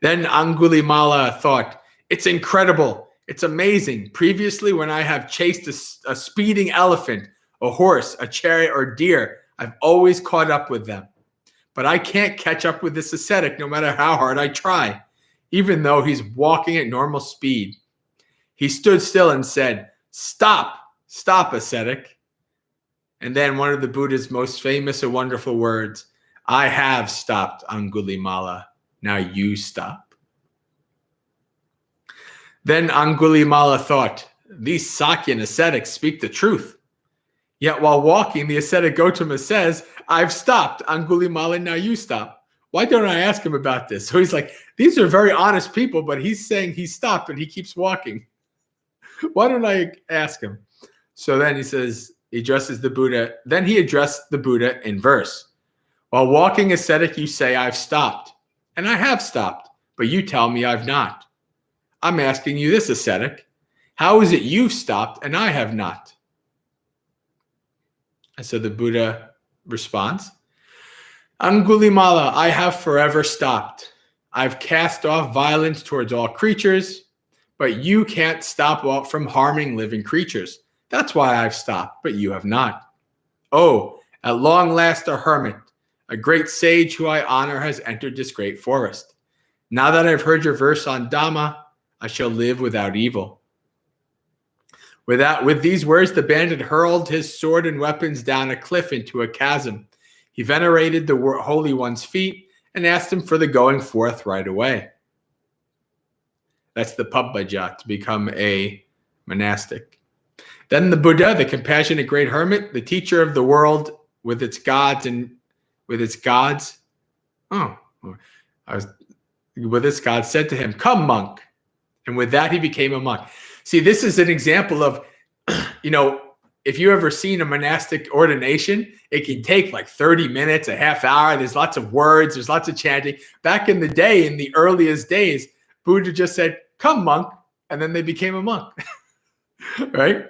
Then Angulimala thought, it's incredible. It's amazing. Previously, when I have chased a speeding elephant, a horse, a chariot, or deer, I've always caught up with them. But I can't catch up with this ascetic no matter how hard I try, even though he's walking at normal speed. He stood still and said, stop, ascetic. And then one of the Buddha's most famous and wonderful words, I have stopped, Angulimala. Now you stop. Then Angulimala thought, these Sakyan ascetics speak the truth. Yet while walking, the ascetic Gautama says, I've stopped, Angulimala, now you stop. Why don't I ask him about this? So he's like, these are very honest people, but he's saying he stopped and he keeps walking. Why don't I ask him? So then he addresses the Buddha. Then he addressed the Buddha in verse. While walking ascetic, you say, I've stopped. And I have stopped, but you tell me I've not. I'm asking you this, ascetic. How is it you've stopped and I have not? And so the Buddha responds, Angulimala, I have forever stopped. I've cast off violence towards all creatures, but you can't stop from harming living creatures. That's why I've stopped, but you have not. Oh, at long last a hermit, a great sage who I honor has entered this great forest. Now that I've heard your verse on Dhamma, I shall live without evil. With these words, the bandit hurled his sword and weapons down a cliff into a chasm. He venerated the Holy One's feet and asked him for the going forth right away. That's the pabbaja, to become a monastic. Then the Buddha, the compassionate great hermit, the teacher of the world with its gods, said to him, come, monk. And with that, he became a monk. See, this is an example of, if you ever seen a monastic ordination, it can take like 30 minutes, a half hour. There's lots of words. There's lots of chanting. Back in the day, in the earliest days, Buddha just said, come, monk. And then they became a monk, right?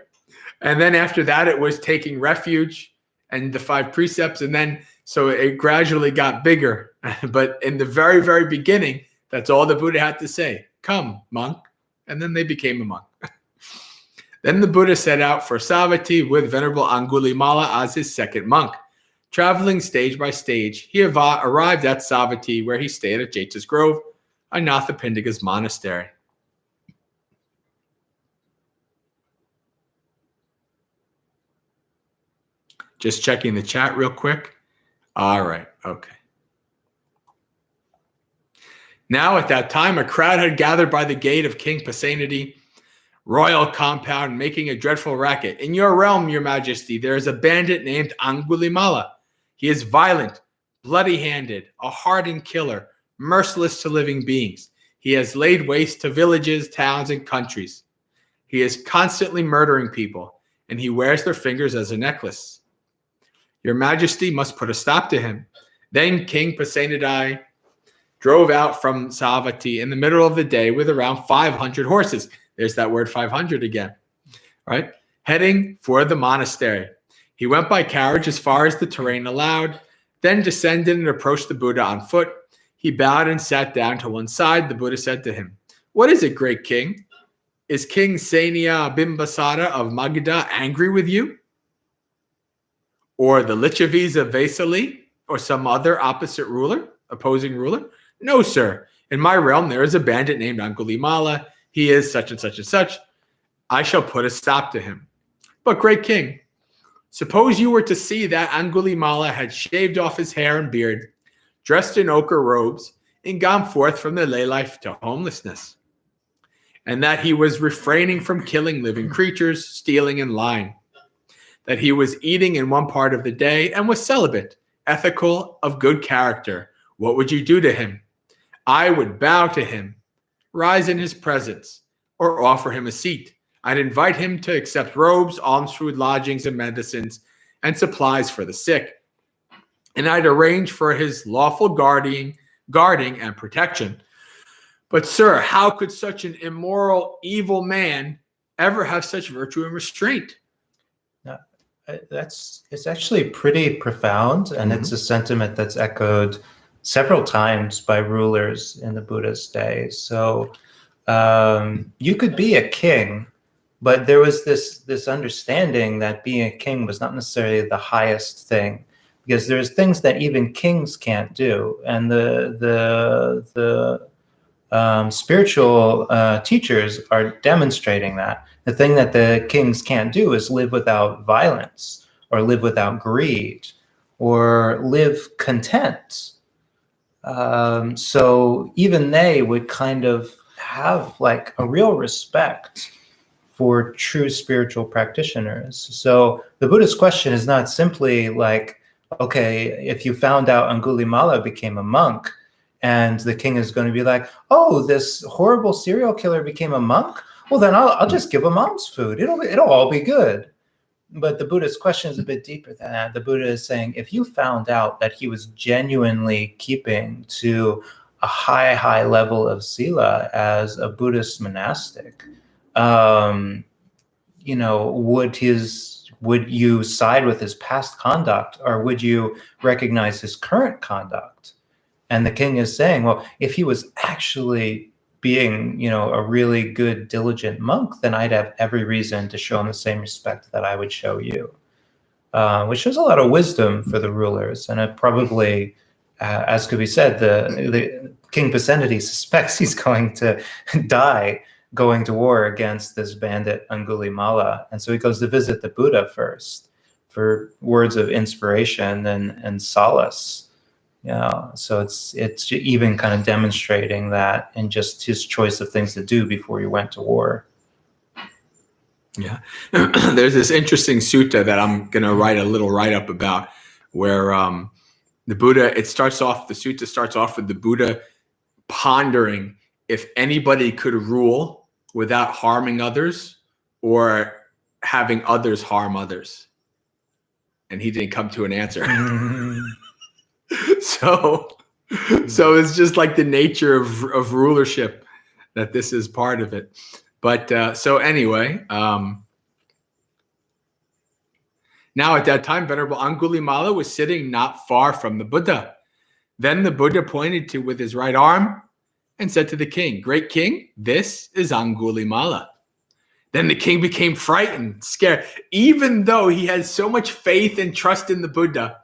And then after that, it was taking refuge and the 5 precepts. And then, so it gradually got bigger. But in the very, very beginning, that's all the Buddha had to say. Come, monk. And then they became a monk. Then the Buddha set out for Savatthi with Venerable Angulimala as his second monk. Traveling stage by stage, he arrived at Savatthi, where he stayed at Jeta's Grove, Anathapindika's monastery. Just checking the chat real quick. All right, okay. Now at that time, a crowd had gathered by the gate of King Pasenadi, royal compound, making a dreadful racket. In your realm, your majesty, there is a bandit named Angulimala. He is violent, bloody-handed, a hardened killer, merciless to living beings. He has laid waste to villages, towns, and countries. He is constantly murdering people, and he wears their fingers as a necklace. Your majesty must put a stop to him. Then King Pasenadi drove out from Savatthi in the middle of the day with around 500 horses. There's that word 500 again, right? Heading for the monastery. He went by carriage as far as the terrain allowed, then descended and approached the Buddha on foot. He bowed and sat down to one side. The Buddha said to him, what is it, great king? Is King Sanya Bimbasara of Magadha angry with you? Or the Lichavis of Vesali? Or some other opposing ruler? No, sir. In my realm, there is a bandit named Angulimala. He is such and such and such. I shall put a stop to him. But great king, suppose you were to see that Angulimala had shaved off his hair and beard, dressed in ochre robes, and gone forth from the lay life to homelessness, and that he was refraining from killing living creatures, stealing, and lying, that he was eating in one part of the day and was celibate, ethical, of good character. What would you do to him? I would bow to him, rise in his presence, or offer him a seat. I'd invite him to accept robes, alms, food, lodgings, and medicines, and supplies for the sick. And I'd arrange for his lawful guarding and protection. But, sir, how could such an immoral, evil man ever have such virtue and restraint? It's actually pretty profound, and it's a sentiment that's echoed several times by rulers in the Buddha's day. So you could be a king, but there was this understanding that being a king was not necessarily the highest thing, because there's things that even kings can't do, and the spiritual teachers are demonstrating that. The thing that the kings can't do is live without violence, or live without greed, or live content. So even they would kind of have like a real respect for true spiritual practitioners. So the Buddhist question is not simply like, okay, if you found out Angulimala became a monk, and the king is going to be like, oh, this horrible serial killer became a monk? Well, then I'll just give him alms food. It'll all be good. But the Buddhist question is a bit deeper than that. The Buddha is saying, if you found out that he was genuinely keeping to a high level of sila as a Buddhist monastic, would you side with his past conduct, or would you recognize his current conduct? And the king is saying, well, if he was actually being, a really good, diligent monk, then I'd have every reason to show him the same respect that I would show you, which shows a lot of wisdom for the rulers. And it probably, as could be said, the King Pasenadi suspects he's going to die going to war against this bandit Angulimala. And so he goes to visit the Buddha first for words of inspiration and solace. So it's even kind of demonstrating that in just his choice of things to do before he went to war. Yeah. There's this interesting sutta that I'm going to write a little write-up about, where the sutta starts off with the Buddha pondering if anybody could rule without harming others or having others harm others. And he didn't come to an answer. So it's just like the nature of rulership, that this is part of it. But so anyway, now at that time, Venerable Angulimala was sitting not far from the Buddha. Then the Buddha pointed to with his right arm and said to the king, "Great king, this is Angulimala." Then the king became frightened, scared, even though he had so much faith and trust in the Buddha.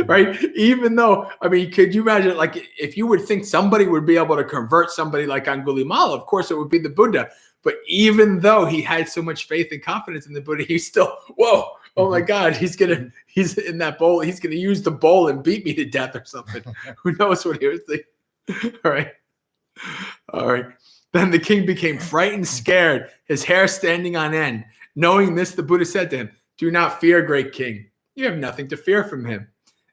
Right? Even though, could you imagine, like, if you would think somebody would be able to convert somebody like Angulimala, of course it would be the Buddha. But even though he had so much faith and confidence in the Buddha, he's still, whoa, oh my God, he's in that bowl, he's going to use the bowl and beat me to death or something. Who knows what he was thinking? All right. Then the king became frightened, scared, his hair standing on end. Knowing this, the Buddha said to him, "Do not fear, great king. You have nothing to fear from him."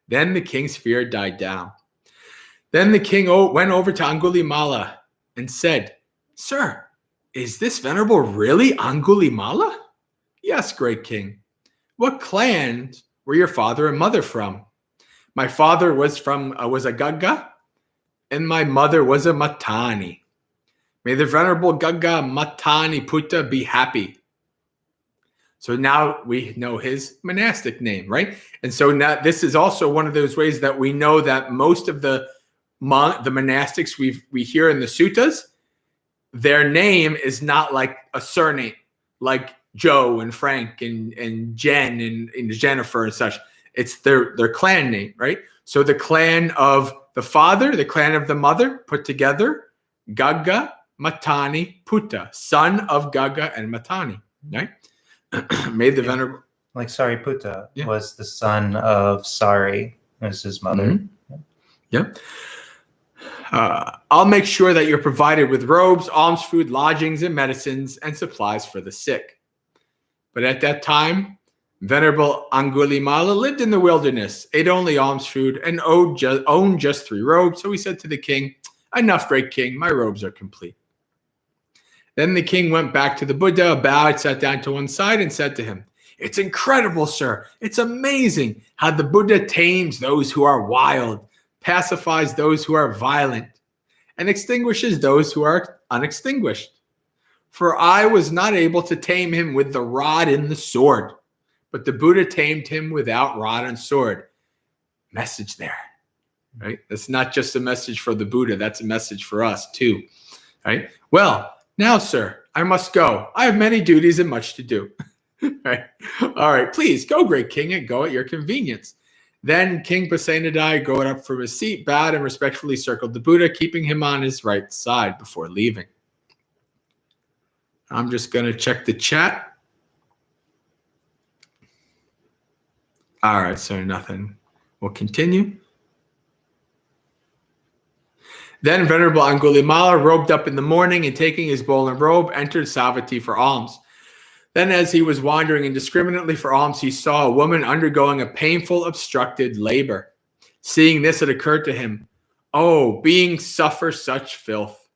Then the king's fear died down. Then the king went over to Angulimala and said, "Sir, is this venerable really Angulimala?" "Yes, great king." "What clan were your father and mother from?" "My father was a Gagga, and my mother was a Matani. May the venerable Gagga Matani Putta be happy." So now we know his monastic name, right? And so now this is also one of those ways that we know that most of the monastics we hear in the suttas, their name is not like a surname, like Joe and Frank and Jen and Jennifer and such. It's their clan name, right? So the clan of the father, the clan of the mother, put together, Gagga Matani Putta, son of Gagga and Matani, right? Made the venerable, like Sariputta was the son of Sari, as his mother. Mm-hmm. Yep. I'll make sure that you're provided with robes, alms food, lodgings, and medicines, and supplies for the sick. But at that time, Venerable Angulimala lived in the wilderness, ate only alms food, and owned just 3 robes. So he said to the king, Enough, great king. My robes are complete. Then the king went back to the Buddha, bowed, sat down to one side, and said to him, "It's incredible, sir. It's amazing how the Buddha tames those who are wild, pacifies those who are violent, and extinguishes those who are unextinguished. For I was not able to tame him with the rod and the sword, but the Buddha tamed him without rod and sword." Message there, right? That's not just a message for the Buddha. That's a message for us too, right? Well, now, sir, I must go. I have many duties and much to do. Right? All right, please go, great king, and go at your convenience. Then King Pasenadi got up from his seat, bowed, and respectfully circled the Buddha, keeping him on his right side before leaving. I'm just going to check the chat. All right, so nothing. We'll continue. Then Venerable Angulimala robed up in the morning and taking his bowl and robe, entered Savatthi for alms. Then as he was wandering indiscriminately for alms, he saw a woman undergoing a painful, obstructed labor. Seeing this, it occurred to him, "Oh, being suffer such filth.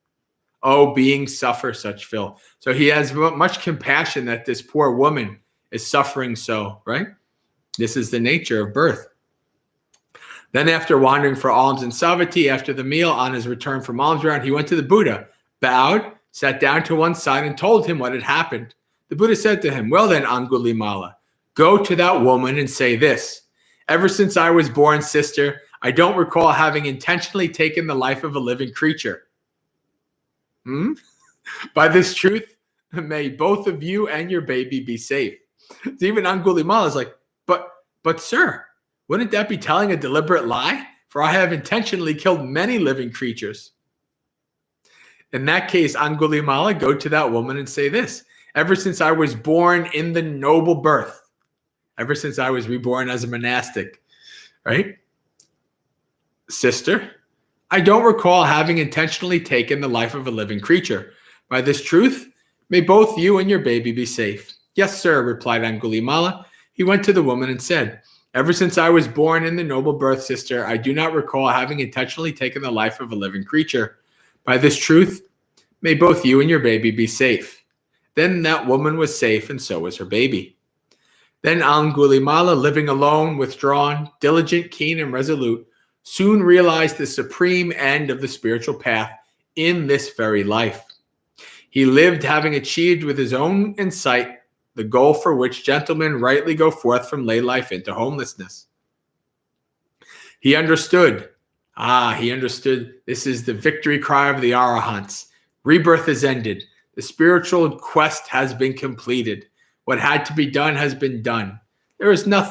Oh, being suffer such filth." So he has much compassion that this poor woman is suffering so, right? This is the nature of birth. Then after wandering for alms in Savatthi, after the meal, on his return from alms round, he went to the Buddha, bowed, sat down to one side, and told him what had happened. The Buddha said to him, "Well then, Angulimala, go to that woman and say this: ever since I was born, sister, I don't recall having intentionally taken the life of a living creature. By this truth, may both of you and your baby be safe." Even Angulimala is like, but sir, wouldn't that be telling a deliberate lie? For I have intentionally killed many living creatures. In that case, Angulimala, go to that woman and say this: ever since I was born in the noble birth, ever since I was reborn as a monastic, right? Sister, I don't recall having intentionally taken the life of a living creature. By this truth, may both you and your baby be safe. Yes, sir, replied Angulimala. He went to the woman and said, ever since I was born in the noble birth, sister, I do not recall having intentionally taken the life of a living creature. By this truth, may both you and your baby be safe. Then that woman was safe, and so was her baby. Then Angulimala, living alone, withdrawn, diligent, keen, and resolute, soon realized the supreme end of the spiritual path in this very life. He lived having achieved with his own insight the goal for which gentlemen rightly go forth from lay life into homelessness. He understood. He understood this is the victory cry of the Arahants. Rebirth is ended. The spiritual quest has been completed. What had to be done has been done. There is no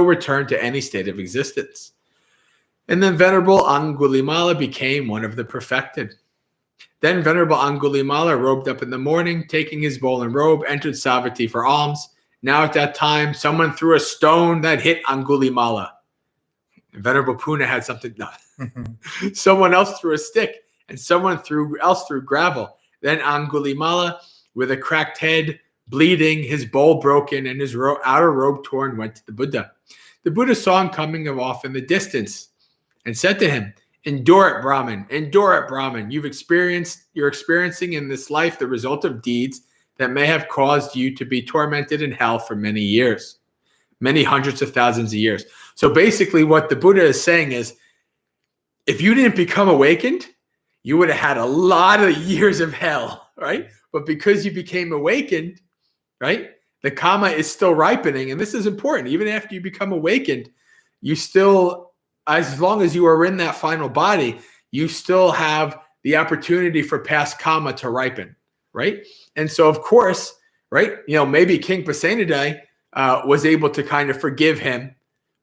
return to any state of existence. And then Venerable Angulimala became one of the perfected. Then Venerable Angulimala robed up in the morning, taking his bowl and robe, entered Savatthi for alms. Now at that time, someone threw a stone that hit Angulimala. Venerable Puna had something. No. Someone else threw a stick, and someone else threw gravel. Then Angulimala, with a cracked head, bleeding, his bowl broken, and his outer robe torn, went to the Buddha. The Buddha saw him coming off in the distance and said to him, endure it, Brahmin. Endure it, Brahmin. You're experiencing in this life the result of deeds that may have caused you to be tormented in hell for many years, many hundreds of thousands of years. So basically what the Buddha is saying is, if you didn't become awakened, you would have had a lot of years of hell, right? But because you became awakened, right, the karma is still ripening. And this is important. Even after you become awakened, you still, as long as you are in that final body, you still have the opportunity for past karma to ripen, right? And so, of course, right, maybe King Pasenadi was able to kind of forgive him,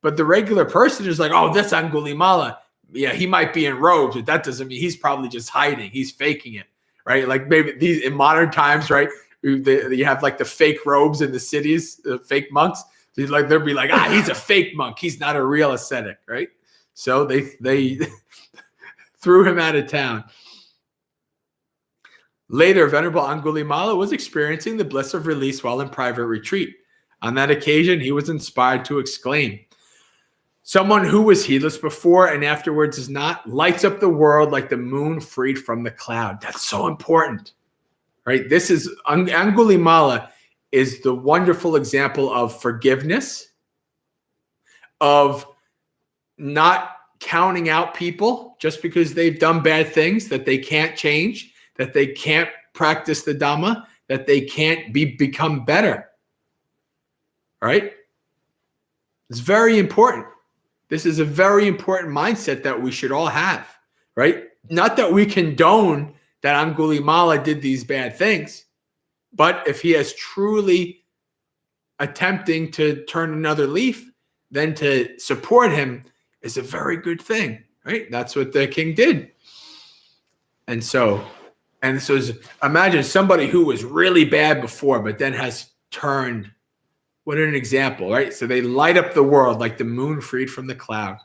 but the regular person is like, oh, that's Angulimala. Yeah, he might be in robes, but that doesn't mean he's probably just hiding. He's faking it, right? Like maybe these in modern times, right? You have like the fake robes in the cities, the fake monks. So they'll be like, he's a fake monk. He's not a real ascetic, right? So they threw him out of town. Later, Venerable Angulimala was experiencing the bliss of release while in private retreat. On that occasion, he was inspired to exclaim, Someone who was heedless before and afterwards is not, lights up the world like the moon freed from the cloud. That's so important, right? This is, Angulimala is the wonderful example of forgiveness, of not counting out people just because they've done bad things that they can't change, that they can't practice the Dhamma, that they can't become better, right? It's very important. This is a very important mindset that we should all have, right? Not that we condone that Angulimala did these bad things, but if he is truly attempting to turn another leaf, then to support him is a very good thing, right? That's what the king did. And so imagine somebody who was really bad before, but then has turned. What an example, right? So they light up the world like the moon freed from the cloud.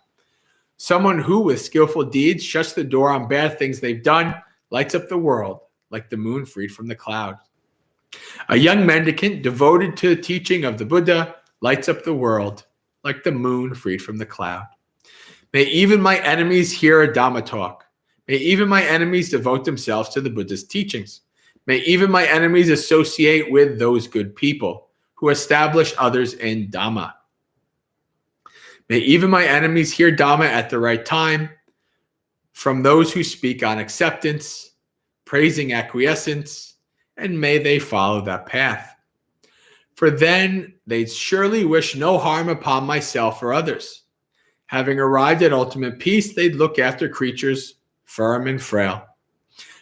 Someone who with skillful deeds shuts the door on bad things they've done, lights up the world like the moon freed from the cloud. A young mendicant devoted to the teaching of the Buddha lights up the world like the moon freed from the cloud. May even my enemies hear a Dhamma talk. May even my enemies devote themselves to the Buddha's teachings. May even my enemies associate with those good people who establish others in Dhamma. May even my enemies hear Dhamma at the right time from those who speak on acceptance, praising acquiescence, and may they follow that path. For then they'd surely wish no harm upon myself or others. Having arrived at ultimate peace, they'd look after creatures firm and frail.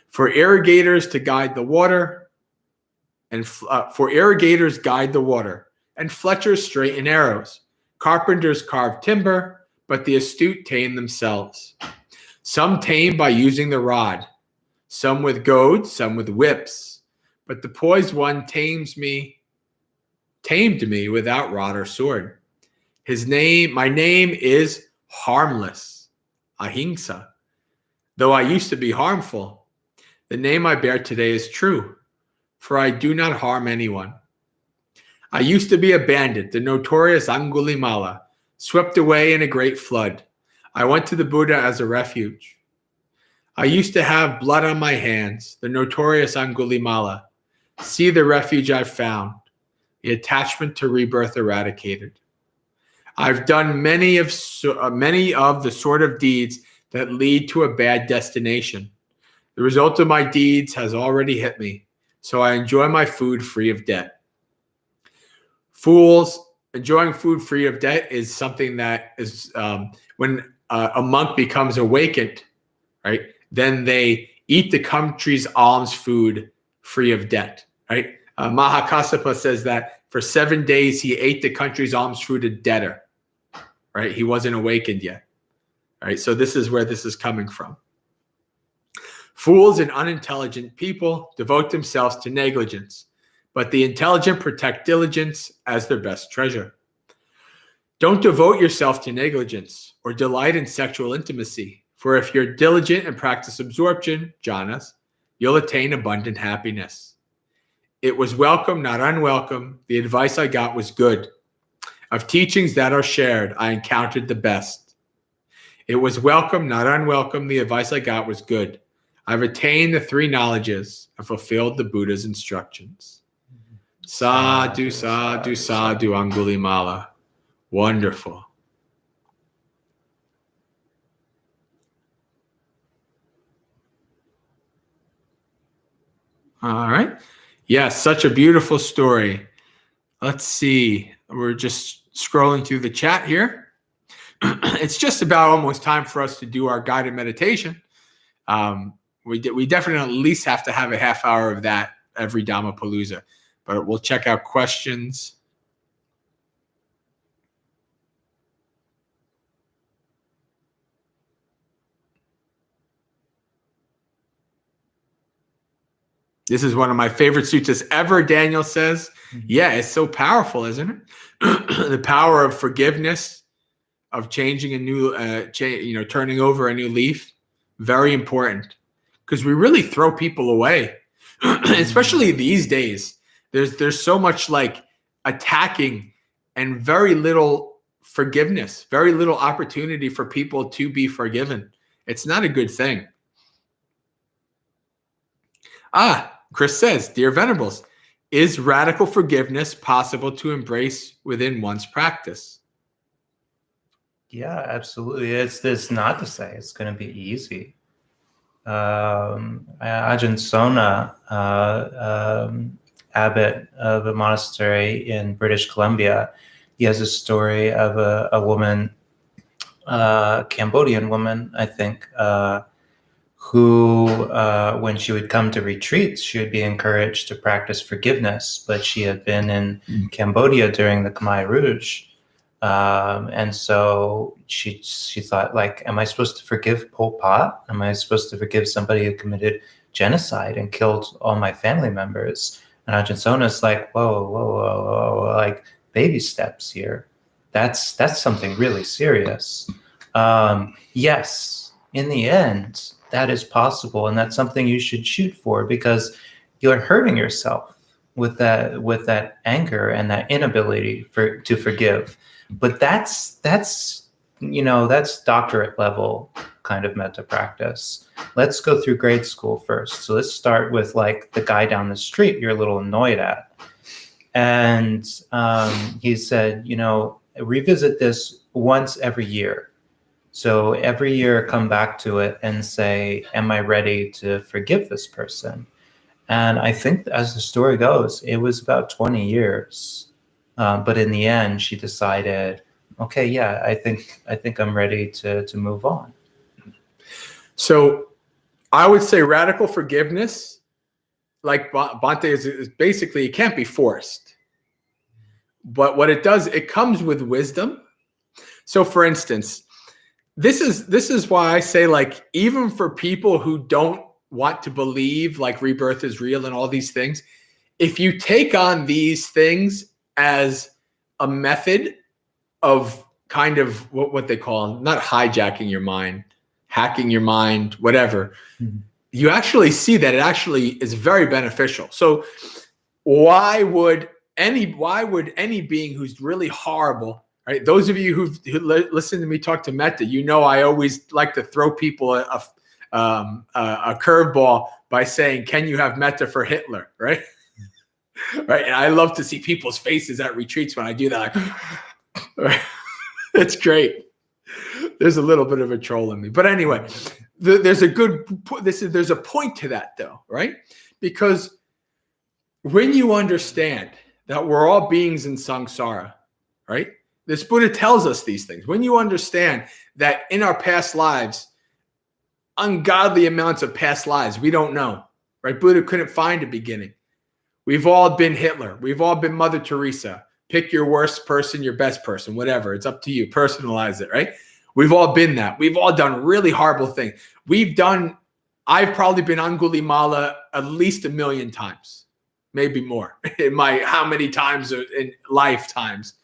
For irrigators to guide the water, and for irrigators guide the water, and fletchers straighten arrows. Carpenters carve timber, but the astute tame themselves. Some tame by using the rod, some with goads, some with whips. But the poised one tamed me without rod or sword. My name is harmless, ahimsa. Though I used to be harmful, the name I bear today is true, for I do not harm anyone. I used to be a bandit, the notorious Angulimala, swept away in a great flood. I went to the Buddha as a refuge. I used to have blood on my hands, the notorious Angulimala. See the refuge I've found, the attachment to rebirth eradicated. I've done many of the sort of deeds that lead to a bad destination. The result of my deeds has already hit me, so I enjoy my food free of debt. Fools, enjoying food free of debt is something that is when a monk becomes awakened, right? Then they eat the country's alms food free of debt, right? MaggaSekha says that for 7 days he ate the country's alms food a debtor, right? He wasn't awakened yet, right? So this is where this is coming from. Fools and unintelligent people devote themselves to negligence, but the intelligent protect diligence as their best treasure. Don't devote yourself to negligence or delight in sexual intimacy, for if you're diligent and practice absorption, jhanas, you'll attain abundant happiness. It was welcome, not unwelcome. The advice I got was good. Of teachings that are shared, I encountered the best. It was welcome, not unwelcome. The advice I got was good. I've attained the 3 knowledges and fulfilled the Buddha's instructions. Sadhu, sadhu, sadhu, Angulimala. Wonderful. All right. Yes, such a beautiful story. Let's see. We're just scrolling through the chat here. It's just about almost time for us to do our guided meditation. We definitely at least have to have a half hour of that every Dhammapalooza. But we'll check out questions. This is one of my favorite suttas ever, Daniel says. Yeah, it's so powerful, isn't it? The power of forgiveness, of changing a new, turning over a new leaf. Very important. Because we really throw people away, especially these days. There's so much like attacking and very little forgiveness, very little opportunity for people to be forgiven. It's not a good thing. Chris says, Dear Venerables, is radical forgiveness possible to embrace within one's practice? Yeah, absolutely. It's not to say it's going to be easy. Ajahn Sona, abbot of a monastery in British Columbia, he has a story of a woman, Cambodian woman, I think, who, when she would come to retreats, she would be encouraged to practice forgiveness, but she had been in Cambodia during the Khmer Rouge. And so she thought, like, am I supposed to forgive Pol Pot? Am I supposed to forgive somebody who committed genocide and killed all my family members? And Ajahn Sona's like, whoa, like baby steps here. That's something really serious. Yes, in the end, that is possible, and that's something you should shoot for, because you're hurting yourself with that anger and that inability to forgive. But that's doctorate level kind of metta practice. Let's go through grade school first. So let's start with like the guy down the street you're a little annoyed at. And he said, revisit this once every year. So every year come back to it and say, am I ready to forgive this person? And I think as the story goes, it was about 20 years. But in the end, she decided, okay, yeah, I think I'm ready to move on. So I would say radical forgiveness, like Bhante, is basically, it can't be forced. But what it does, it comes with wisdom. So for instance, this is why I say, like, even for people who don't want to believe like rebirth is real and all these things, if you take on these things as a method of kind of what they call, not hijacking your mind, hacking your mind, whatever, you actually see that it actually is very beneficial. So why would any being who's really horrible, right? Those of you who listen to me talk to Metta, I always like to throw people a curveball by saying, can you have Metta for Hitler, right? Right. And I love to see people's faces at retreats when I do that. Like, it's great. There's a little bit of a troll in me. But anyway, there's a point to that though, right? Because when you understand that we're all beings in samsara, right? This Buddha tells us these things. When you understand that in our past lives, ungodly amounts of past lives, we don't know, right? Buddha couldn't find a beginning. We've all been Hitler. We've all been Mother Teresa. Pick your worst person, your best person, whatever. It's up to you. Personalize it, right? We've all been that. We've all done really horrible things. I've probably been Angulimala at least 1 million times, maybe more in how many times in lifetimes,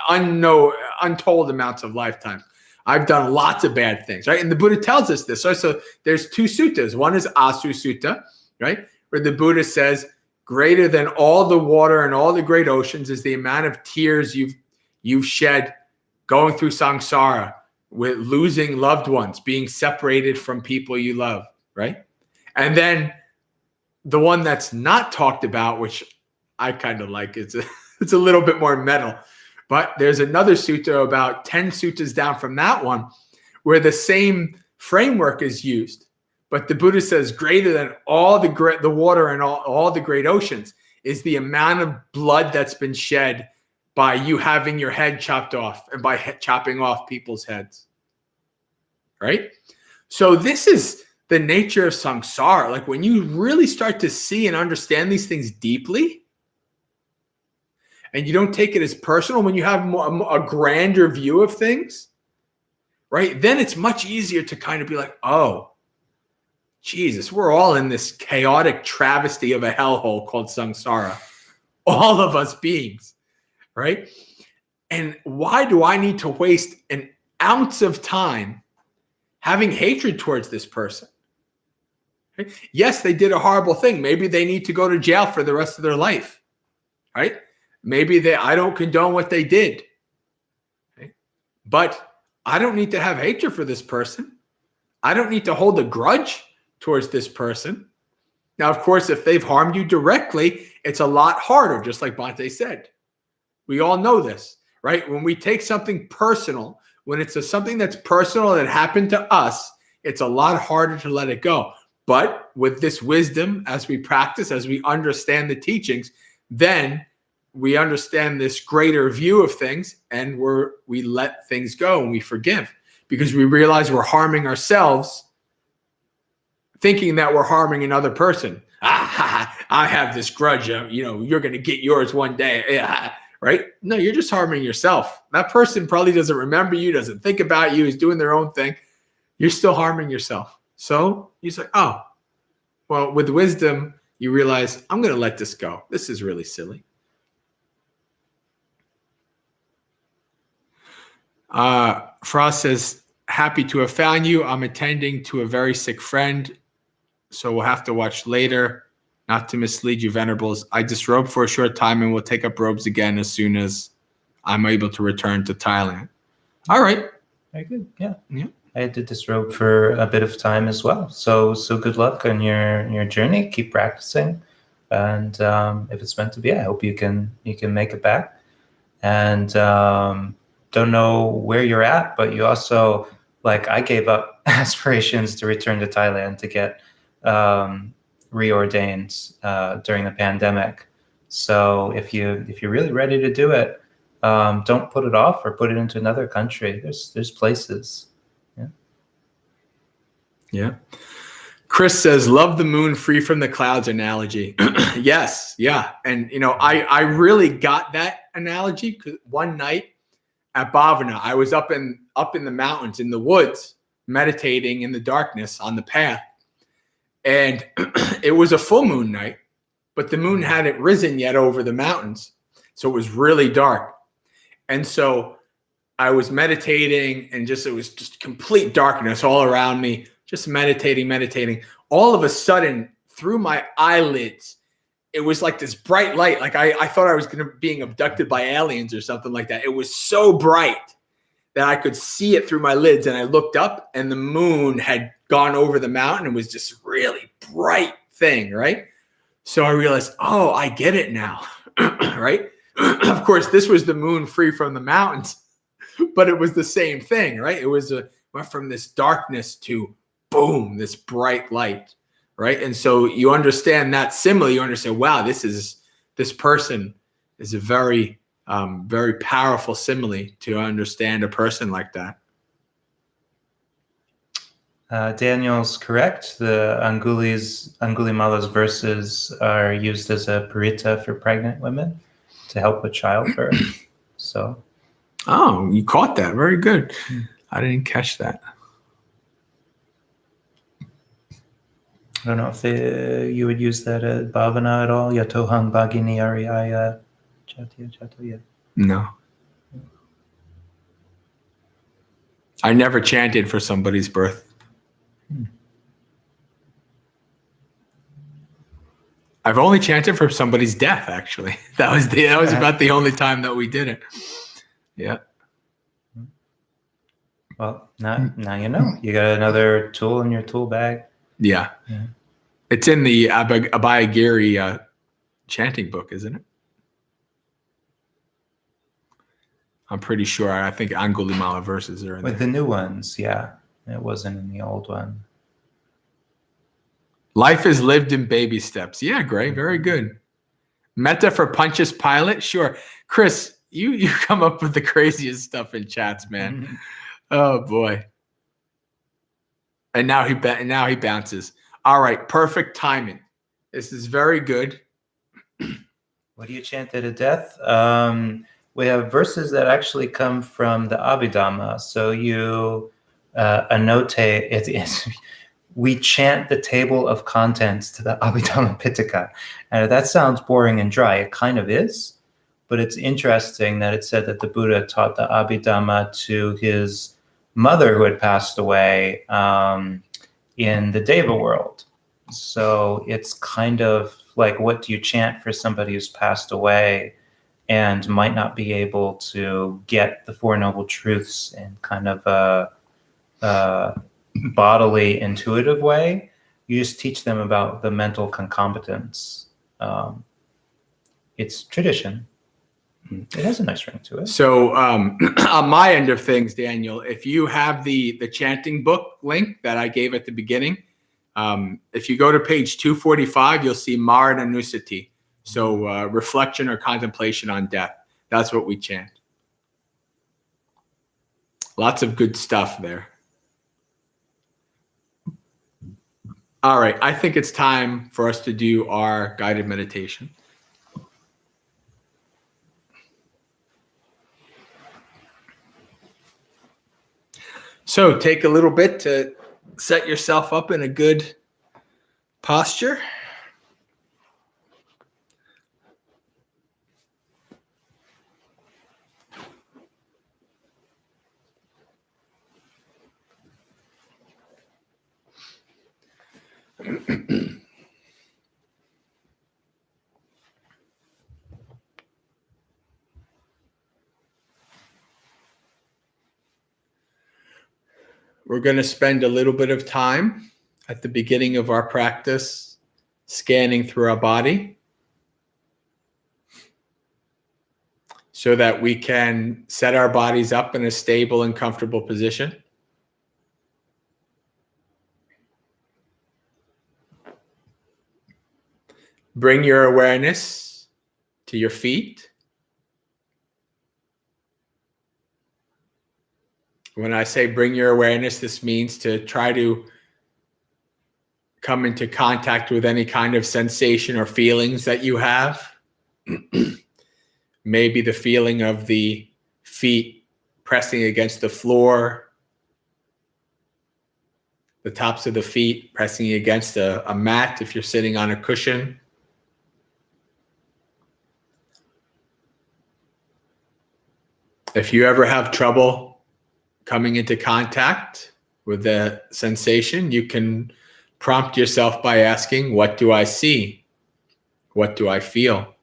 untold amounts of lifetimes. I've done lots of bad things, right? And the Buddha tells us this. So there's 2 suttas. One is Asu Sutta, right? Where the Buddha says, greater than all the water and all the great oceans is the amount of tears you've shed going through samsara, with losing loved ones, being separated from people you love, right? And then the one that's not talked about, which I kind of like, it's a little bit more metal, but there's another sutta about 10 suttas down from that one where the same framework is used. But the Buddha says greater than all the water and all the great oceans is the amount of blood that's been shed by you having your head chopped off and by chopping off people's heads, right? So this is the nature of samsara. Like when you really start to see and understand these things deeply, and you don't take it as personal, when you have a grander view of things, right? Then it's much easier to kind of be like, oh, Jesus, we're all in this chaotic travesty of a hellhole called samsara. All of us beings, right? And why do I need to waste an ounce of time having hatred towards this person? Right? Yes, they did a horrible thing. Maybe they need to go to jail for the rest of their life, right? Maybe I don't condone what they did. But I don't need to have hatred for this person. I don't need to hold a grudge towards this person. Now, of course, if they've harmed you directly, it's a lot harder, just like Bhante said. We all know this, right? When we take something personal, when it's something that's personal that happened to us, it's a lot harder to let it go. But with this wisdom, as we practice, as we understand the teachings, then we understand this greater view of things, and we let things go and we forgive, because we realize we're harming ourselves thinking that we're harming another person. I have this grudge. You're going to get yours one day. Right? No, you're just harming yourself. That person probably doesn't remember you, doesn't think about you, is doing their own thing. You're still harming yourself. So you say, oh, well, with wisdom, you realize, I'm going to let this go. This is really silly. Frost says, happy to have found you. I'm attending to a very sick friend, so we'll have to watch later. Not to mislead you, Venerables. I disrobed for a short time and will take up robes again as soon as I'm able to return to Thailand. All right. Very good. Yeah. I had to disrobe for a bit of time as well. So good luck on your journey. Keep practicing, and if it's meant to be, I hope you can make it back. And don't know where you're at, but you also, like, I gave up aspirations to return to Thailand to get reordained during the pandemic. So if you're really ready to do it, don't put it off or put it into another country. There's places. Yeah. Chris says, love the moon free from the clouds analogy. Yes. Yeah. And, I really got that analogy because one night at Bhavana, I was up in the mountains, in the woods, meditating in the darkness on the path. And it was a full moon night, but the moon hadn't risen yet over the mountains. So it was really dark. And so I was meditating, and it was just complete darkness all around me, just meditating. All of a sudden, through my eyelids, it was like this bright light. Like I thought I was being abducted by aliens or something like that. It was so bright that I could see it through my lids. And I looked up, and the moon had gone over the mountain and was just really bright thing, right? So I realized, oh, I get it now, right? Of course, this was the moon free from the mountains, but it was the same thing, right? It was went from this darkness to boom, this bright light, right? And so you understand that simile. You understand, wow, this person is a very, very powerful simile to understand a person like that. Daniel's correct. The Angulimala's verses are used as a parita for pregnant women to help with childbirth. So, oh, you caught that. Very good. I didn't catch that. I don't know if you would use that at Bhavana at all. Yatohang Bhagini Ariyaya Chatya. No. I never chanted for somebody's birth. I've only chanted for somebody's death, actually. That was about the only time that we did it. Yeah. Well, now you know. You got another tool in your tool bag. Yeah. It's in the Abhayagiri chanting book, isn't it? I'm pretty sure. I think Angulimala verses are in With there. the new ones, yeah. It wasn't in the old one. Life is lived in baby steps. Yeah, Gray, very good. Metta for Pontius Pilate? Sure. Chris, you come up with the craziest stuff in chats, man. Mm-hmm. Oh, boy. And now he bounces. All right, perfect timing. This is very good. What do you chant to death? We have verses that actually come from the Abhidhamma. So you annotate it. We chant the table of contents to the Abhidhamma Pitaka. And that sounds boring and dry. It kind of is. But it's interesting that it said that the Buddha taught the Abhidhamma to his mother who had passed away in the Deva world. So it's kind of like, what do you chant for somebody who's passed away? and might not be able to get the Four Noble Truths in kind of a bodily, intuitive way. You just teach them about the mental concomitants. It's tradition. It has a nice ring to it. So on my end of things, Daniel, if you have the chanting book link that I gave at the beginning, if you go to page 245, you'll see Marananusati. So reflection or contemplation on death. That's what we chant. Lots of good stuff there. All right, I think it's time for us to do our guided meditation. So take a little bit to set yourself up in a good posture. We're going to spend a little bit of time at the beginning of our practice scanning through our body so that we can set our bodies up in a stable and comfortable position. Bring your awareness to your feet. When I say bring your awareness, this means to try to come into contact with any kind of sensation or feelings that you have. Maybe the feeling of the feet pressing against the floor, the tops of the feet pressing against a mat if you're sitting on a cushion. If you ever have trouble coming into contact with the sensation, you can prompt yourself by asking, what do I see? What do I feel?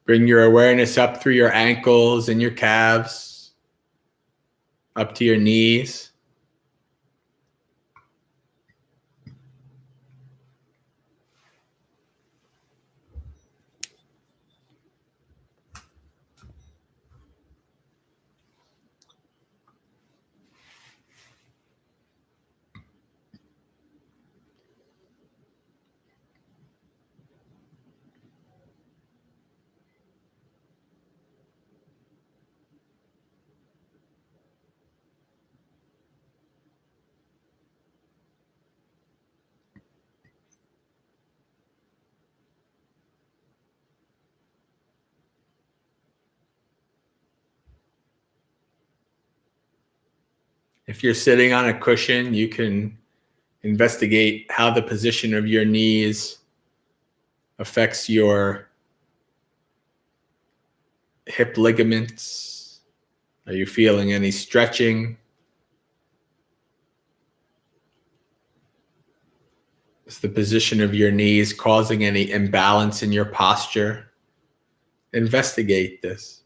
Bring your awareness up through your ankles and your calves, up to your knees. If you're sitting on a cushion, you can investigate how the position of your knees affects your hip ligaments. Are you feeling any stretching? Is the position of your knees causing any imbalance in your posture? Investigate this.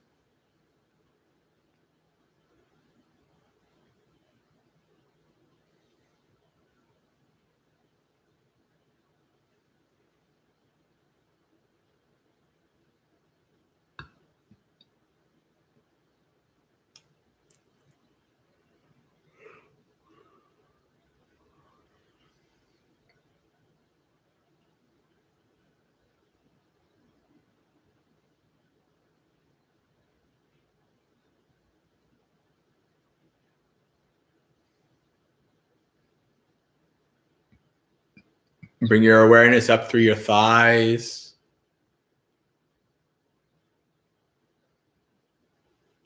Bring your awareness up through your thighs.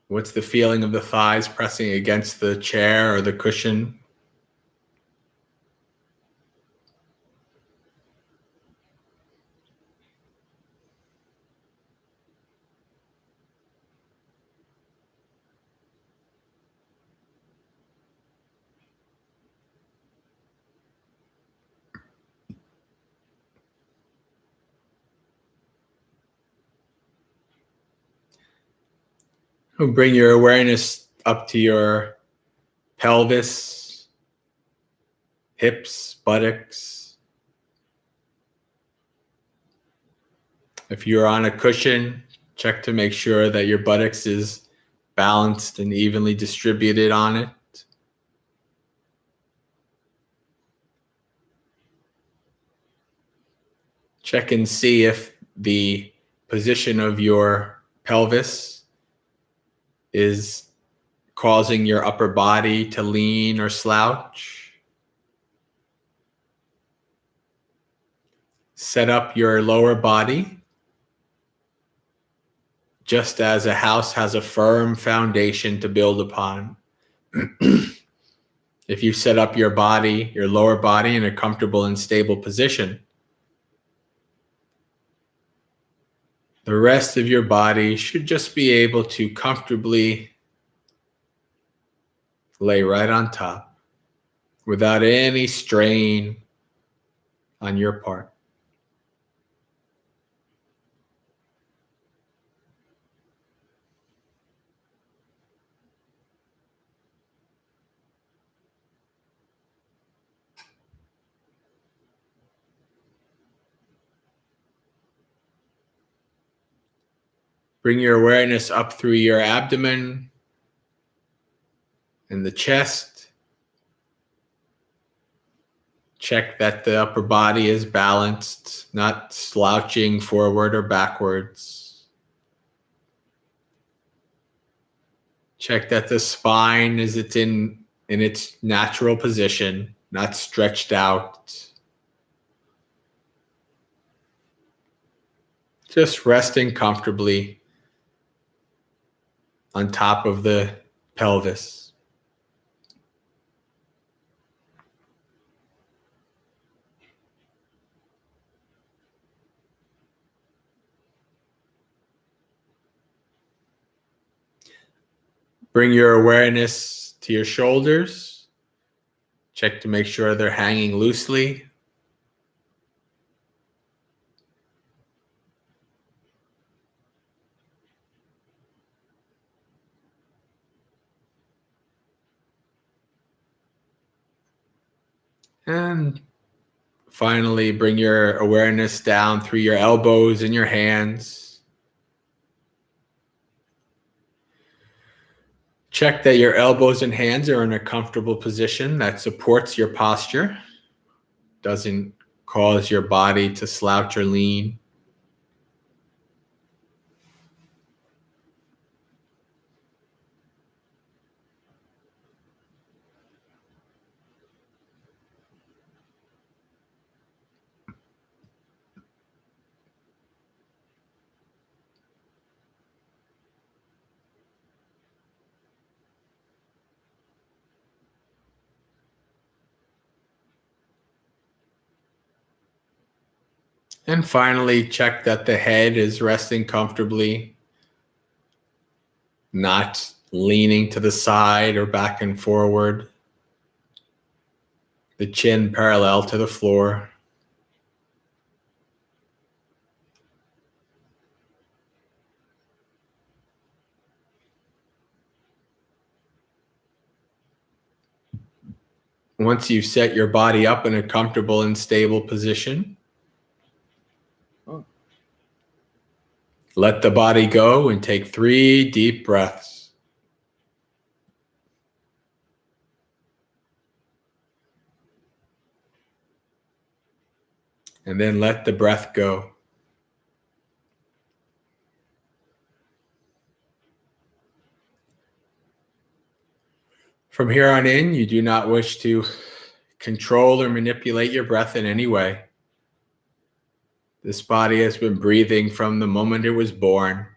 What's the feeling of the thighs pressing against the chair or the cushion? Bring your awareness up to your pelvis, hips, buttocks. If you're on a cushion, check to make sure that your buttocks is balanced and evenly distributed on it. Check and see if the position of your pelvis is causing your upper body to lean or slouch. Set up your lower body just as a house has a firm foundation to build upon. If you set up your body, your lower body, in a comfortable and stable position, the rest of your body should just be able to comfortably lay right on top without any strain on your part. Bring your awareness up through your abdomen and the chest. Check that the upper body is balanced, not slouching forward or backwards. Check that the spine is in its natural position, not stretched out. Just resting comfortably on top of the pelvis. Bring your awareness to your shoulders. Check to make sure they're hanging loosely. And finally, bring your awareness down through your elbows and your hands. Check that your elbows and hands are in a comfortable position that supports your posture, doesn't cause your body to slouch or lean. And finally, check that the head is resting comfortably, not leaning to the side or back and forward. The chin parallel to the floor. Once you've set your body up in a comfortable and stable position, let the body go and take 3 deep breaths. And then let the breath go. From here on in, you do not wish to control or manipulate your breath in any way. This body has been breathing from the moment it was born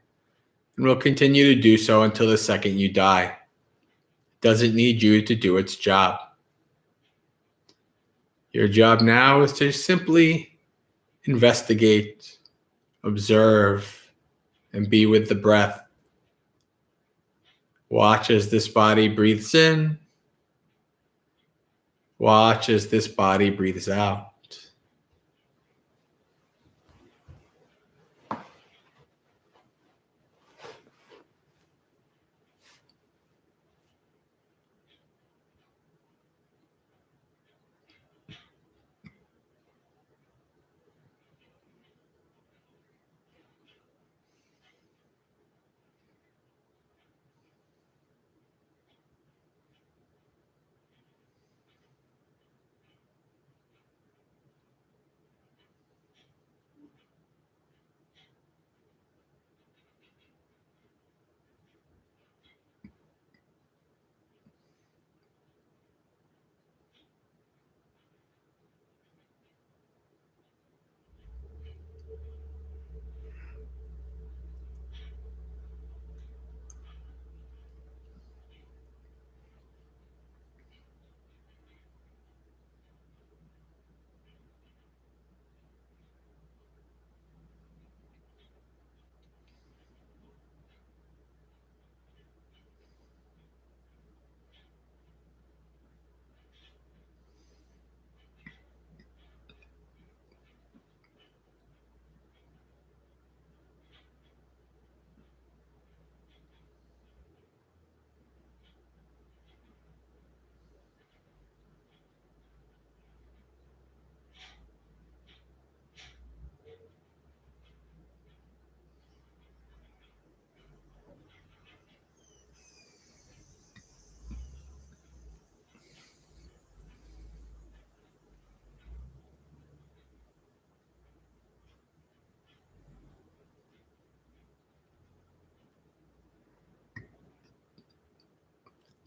and will continue to do so until the second you die. It doesn't need you to do its job. Your job now is to simply investigate, observe, and be with the breath. Watch as this body breathes in. Watch as this body breathes out.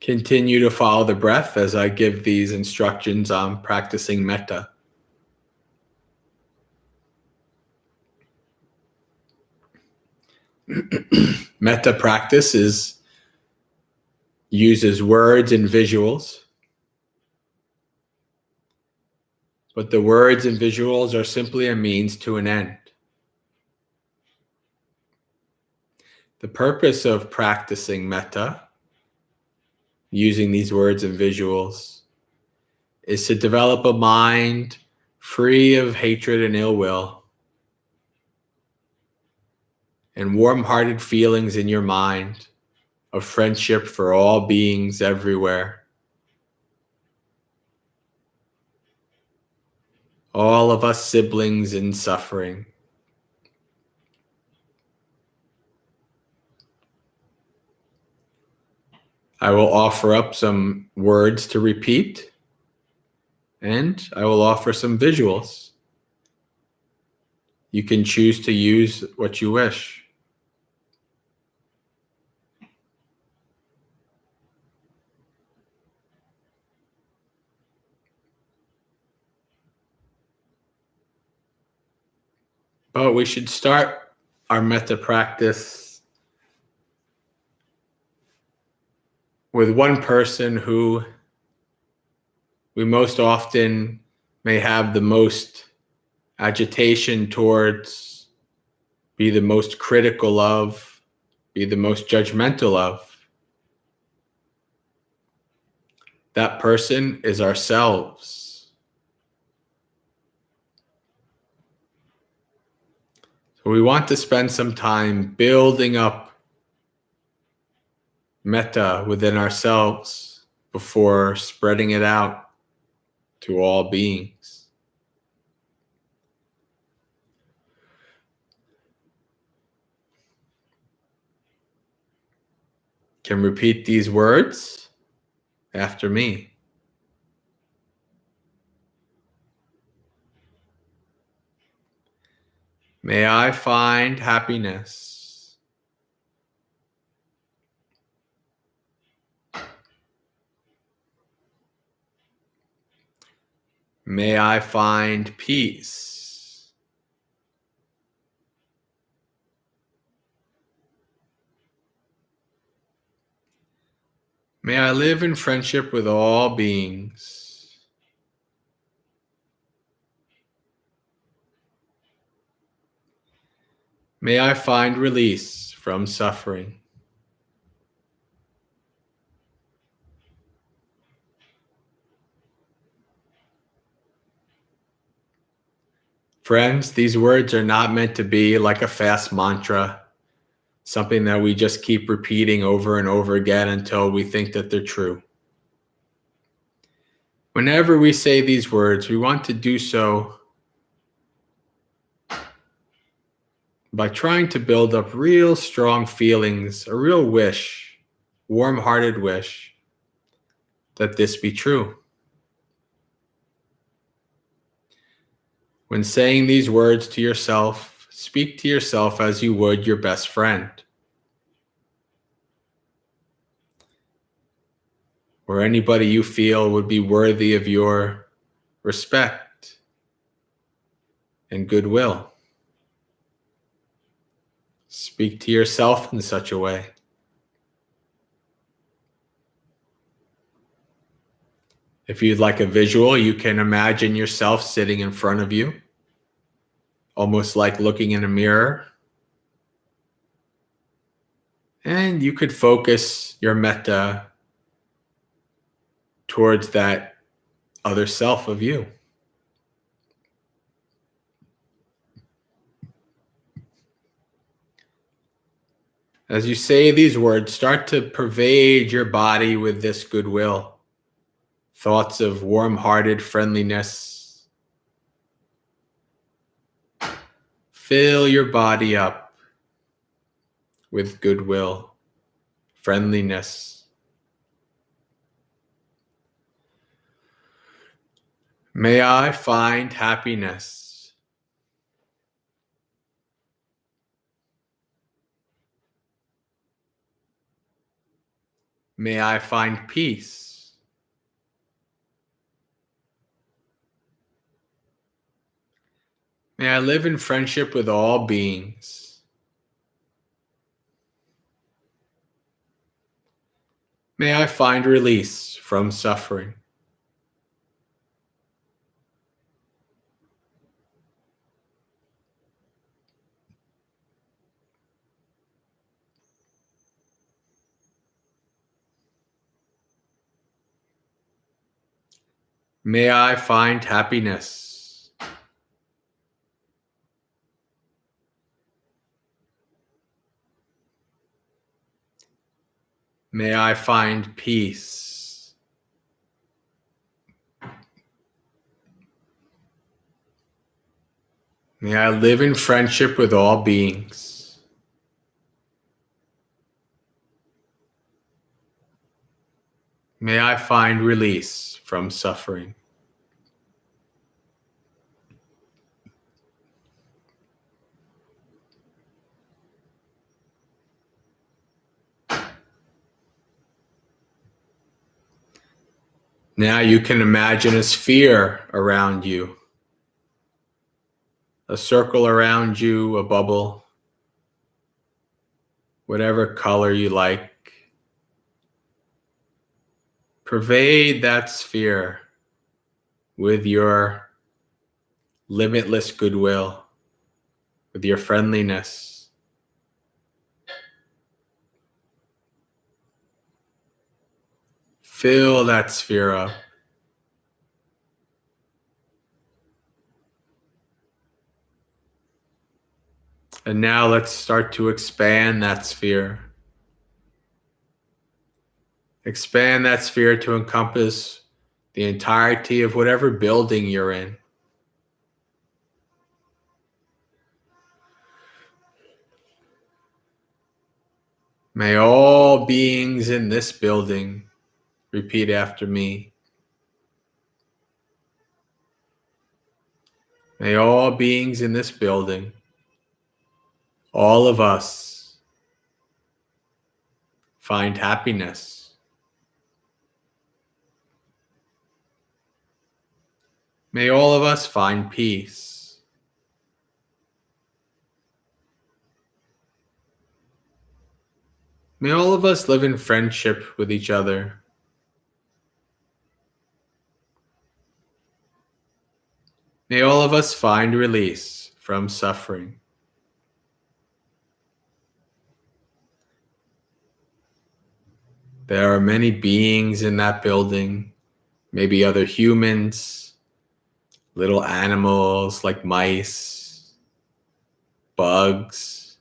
Continue to follow the breath as I give these instructions on practicing metta. Metta practice uses words and visuals, but the words and visuals are simply a means to an end. The purpose of practicing metta, using these words and visuals, is to develop a mind free of hatred and ill will, and warm-hearted feelings in your mind of friendship for all beings everywhere. All of us siblings in suffering. I will offer up some words to repeat, and I will offer some visuals. You can choose to use what you wish. But we should start our metta practice with one person who we most often may have the most agitation towards, be the most critical of, be the most judgmental of. That person is ourselves. So we want to spend some time building up metta within ourselves before spreading it out to all beings. Can repeat these words after me. May I find happiness. May I find peace. May I live in friendship with all beings. May I find release from suffering. Friends, these words are not meant to be like a fast mantra, something that we just keep repeating over and over again until we think that they're true. Whenever we say these words, we want to do so by trying to build up real strong feelings, a real wish, warm-hearted wish, that this be true. When saying these words to yourself, speak to yourself as you would your best friend, or anybody you feel would be worthy of your respect and goodwill. Speak to yourself in such a way. If you'd like a visual, you can imagine yourself sitting in front of you, almost like looking in a mirror. And you could focus your metta towards that other self of you. As you say these words, start to pervade your body with this goodwill. Thoughts of warm-hearted friendliness. Fill your body up with goodwill, friendliness. May I find happiness. May I find peace. May I live in friendship with all beings. May I find release from suffering. May I find happiness. May I find peace. May I live in friendship with all beings. May I find release from suffering. Now you can imagine a sphere around you, a circle around you, a bubble, whatever color you like. Pervade that sphere with your limitless goodwill, with your friendliness. Fill that sphere up. And now let's start to expand that sphere. Expand that sphere to encompass the entirety of whatever building you're in. May all beings in this building repeat after me. May all beings in this building, all of us, find happiness. May all of us find peace. May all of us live in friendship with each other. May all of us find release from suffering. There are many beings in that building, maybe other humans, little animals like mice, bugs,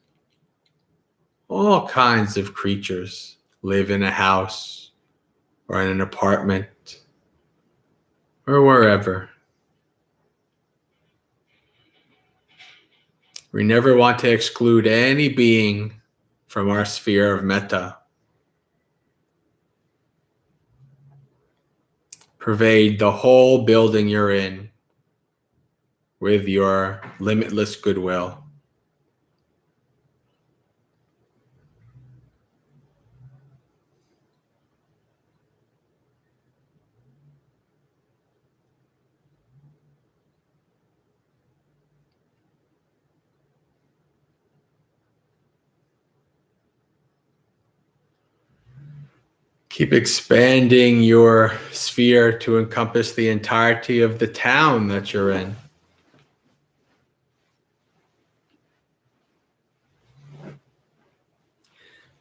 all kinds of creatures live in a house or in an apartment or wherever. We never want to exclude any being from our sphere of metta. Pervade the whole building you're in with your limitless goodwill. Keep expanding your sphere to encompass the entirety of the town that you're in.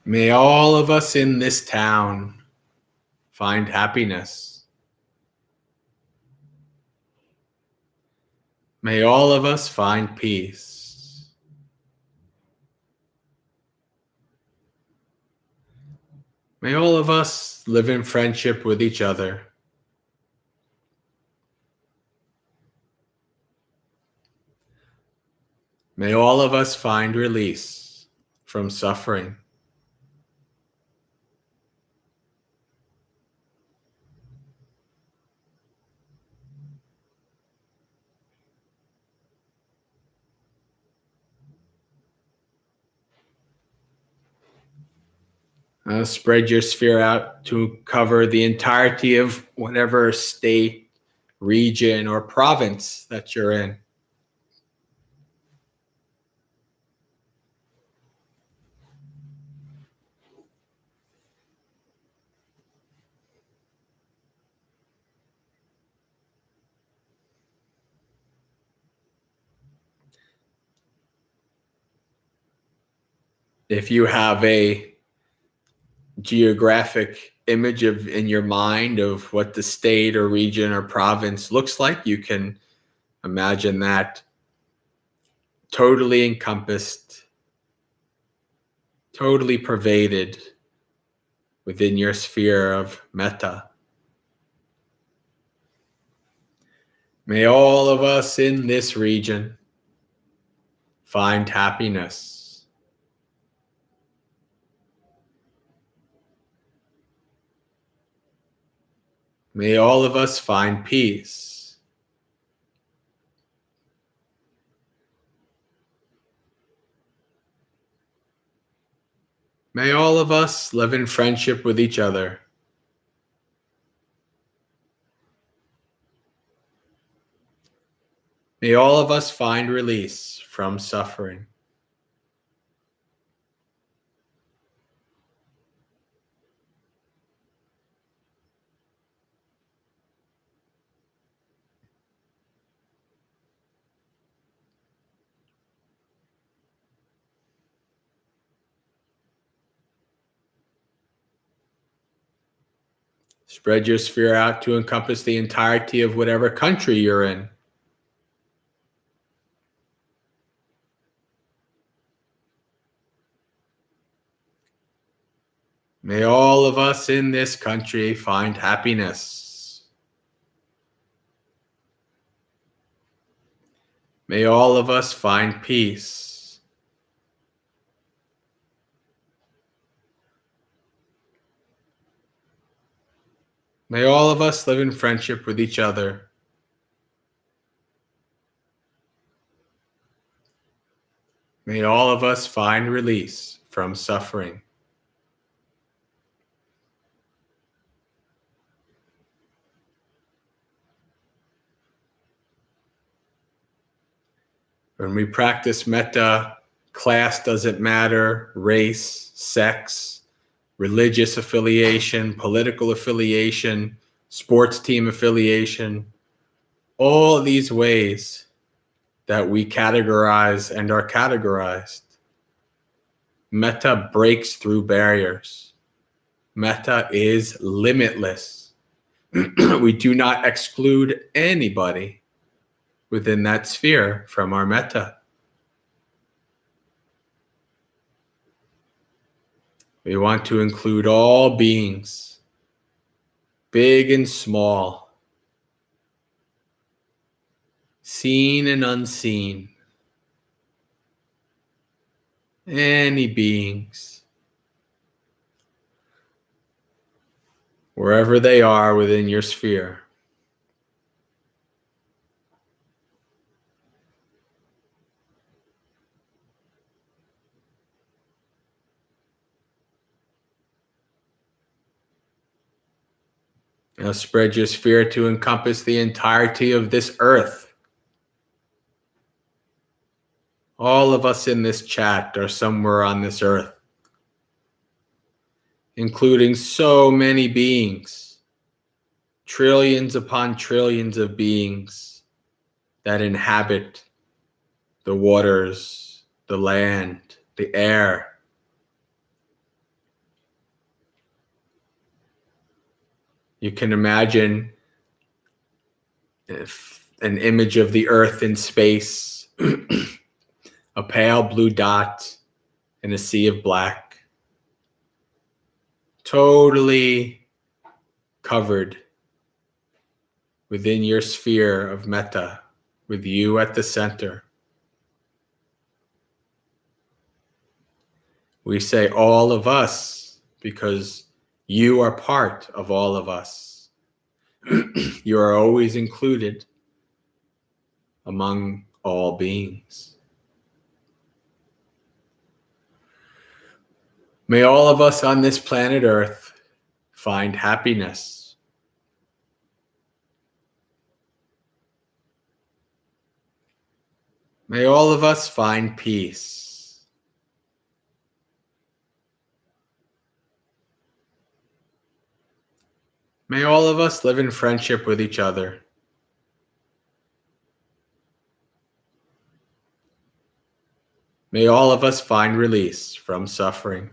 May all of us in this town find happiness. May all of us find peace. May all of us live in friendship with each other. May all of us find release from suffering. Spread your sphere out to cover the entirety of whatever state, region, or province that you're in. If you have a geographic image in your mind of what the state or region or province looks like, you can imagine that totally encompassed, totally pervaded within your sphere of metta. May all of us in this region find happiness. May all of us find peace. May all of us live in friendship with each other. May all of us find release from suffering. Spread your sphere out to encompass the entirety of whatever country you're in. May all of us in this country find happiness. May all of us find peace. May all of us live in friendship with each other. May all of us find release from suffering. When we practice metta, class doesn't matter, race, sex, religious affiliation, political affiliation, sports team affiliation, all these ways that we categorize and are categorized. Metta breaks through barriers. Metta is limitless. We do not exclude anybody within that sphere from our metta. We want to include all beings, big and small, seen and unseen, any beings, wherever they are within your sphere. Now spread your sphere to encompass the entirety of this earth. All of us in this chat are somewhere on this earth, including so many beings, trillions upon trillions of beings that inhabit the waters, the land, the air. You can imagine if an image of the earth in space, a pale blue dot in a sea of black, totally covered within your sphere of metta, with you at the center. We say all of us because you are part of all of us. You are always included among all beings. May all of us on this planet Earth find happiness. May all of us find peace. May all of us live in friendship with each other. May all of us find release from suffering.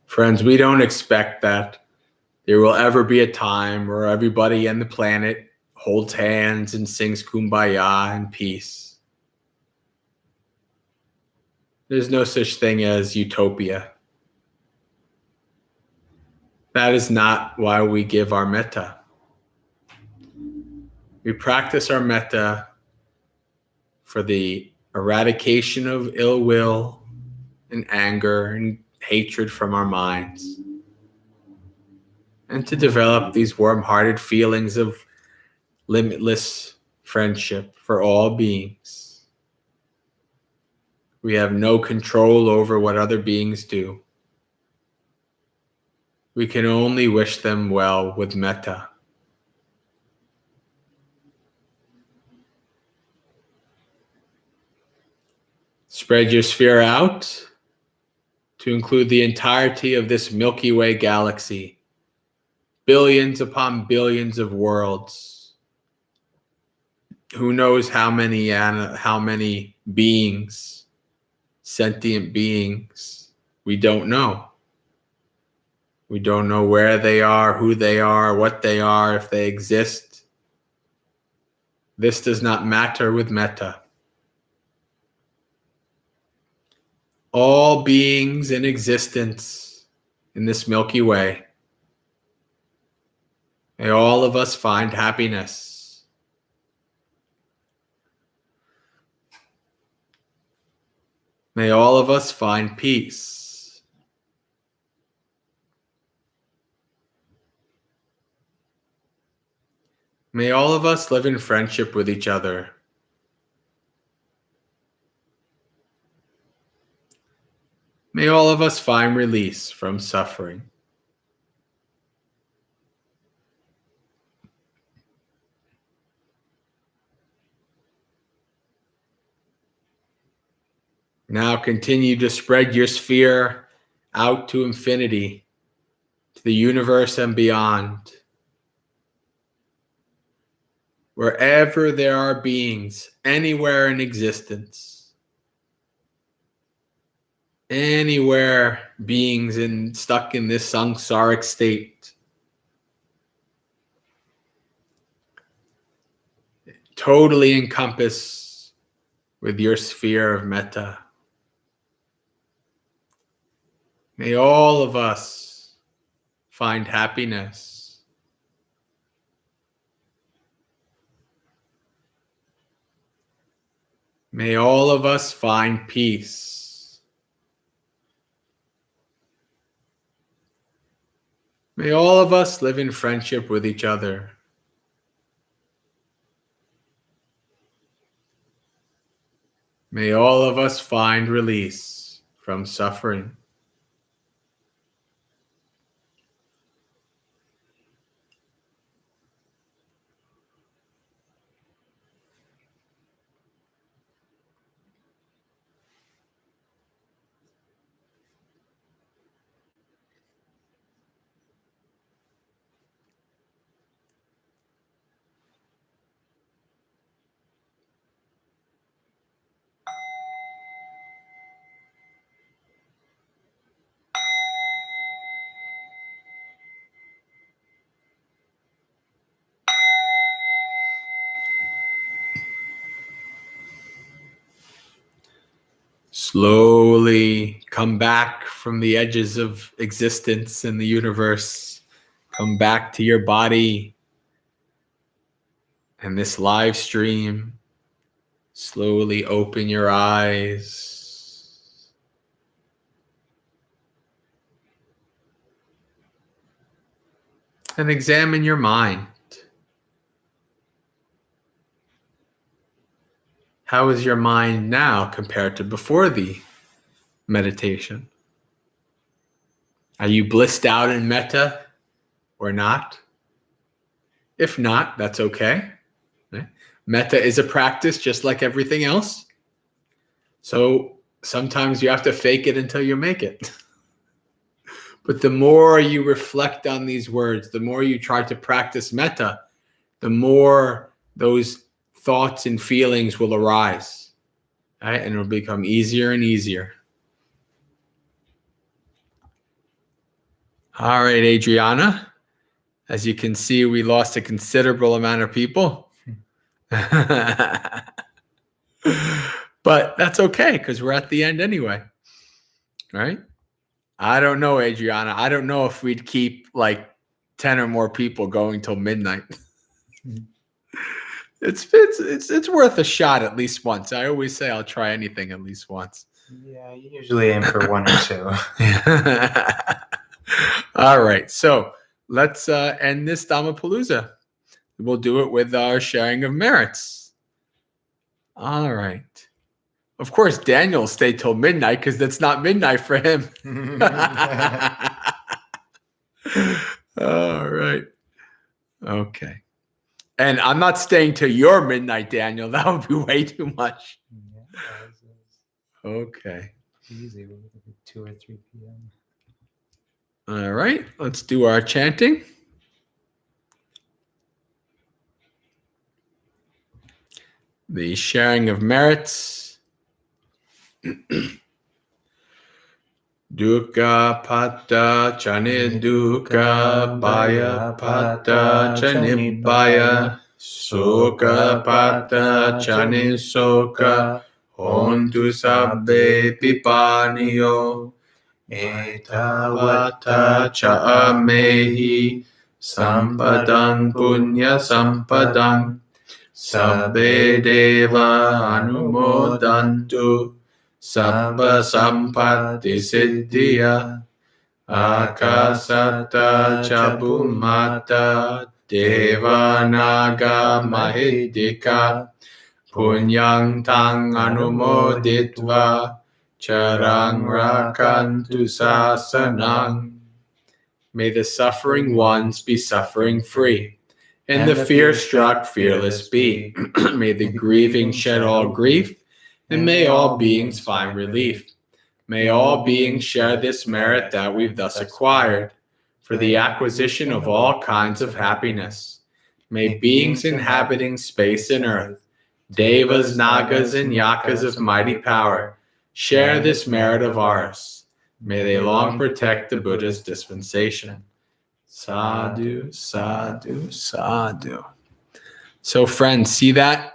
Friends, we don't expect that there will ever be a time where everybody on the planet holds hands and sings Kumbaya in peace. There's no such thing as utopia. That is not why we give our metta. We practice our metta for the eradication of ill will and anger and hatred from our minds, and to develop these warm-hearted feelings of limitless friendship for all beings. We have no control over what other beings do. We can only wish them well with metta. Spread your sphere out to include the entirety of this Milky Way galaxy, billions upon billions of worlds. Who knows how many beings, sentient beings, we don't know. We don't know where they are, who they are, what they are, if they exist. This does not matter with metta. All beings in existence in this Milky Way, may all of us find happiness. May all of us find peace. May all of us live in friendship with each other. May all of us find release from suffering. Now continue to spread your sphere out to infinity, to the universe and beyond. Wherever there are beings, anywhere in existence, anywhere beings stuck in this samsaric state, totally encompass with your sphere of metta. May all of us find happiness. May all of us find peace. May all of us live in friendship with each other. May all of us find release from suffering. Slowly come back from the edges of existence in the universe. Come back to your body and this live stream. Slowly open your eyes. And examine your mind. How is your mind now compared to before the meditation? Are you blissed out in metta or not? If not, that's okay. Right? Metta is a practice just like everything else. So sometimes you have to fake it until you make it. But the more you reflect on these words, the more you try to practice metta, the more those thoughts and feelings will arise. Right? And it'll become easier and easier. All right, Adriana. As you can see, we lost a considerable amount of people. But that's okay because we're at the end anyway. Right? I don't know, Adriana. I don't know if we'd keep like 10 or more people going till midnight. It's worth a shot at least once. I always say I'll try anything at least once. Yeah, you usually aim for 1 or 2. All right. So let's end this Dhammapalooza. We'll do it with our sharing of merits. All right. Of course, Daniel stayed till midnight because that's not midnight for him. All right. Okay. And I'm not staying till your midnight, Daniel. That would be way too much. Okay. Easy. We'll look at 2 or 3 p.m. All right. Let's do our chanting. The sharing of merits. Dukkha patta chani dukkha baya patta chani baya soka patta chani soka hontu sabbe pipaniyo etavata cha amehi sampadang punya sampadang sabbe deva anumodantu Sabba sampatti siddhya akasata chabumata devanaga mahidika punyang tang anumoditva charang rakantu sasanang. May the suffering ones be suffering free, and the fear-struck fearless be. May the grieving shed all grief, and may all beings find relief. May all beings share this merit that we've thus acquired for the acquisition of all kinds of happiness. May beings inhabiting space and earth, devas, nagas, and yakas of mighty power, share this merit of ours. May they long protect the Buddha's dispensation. Sadhu, sadhu, sadhu. So friends, see that?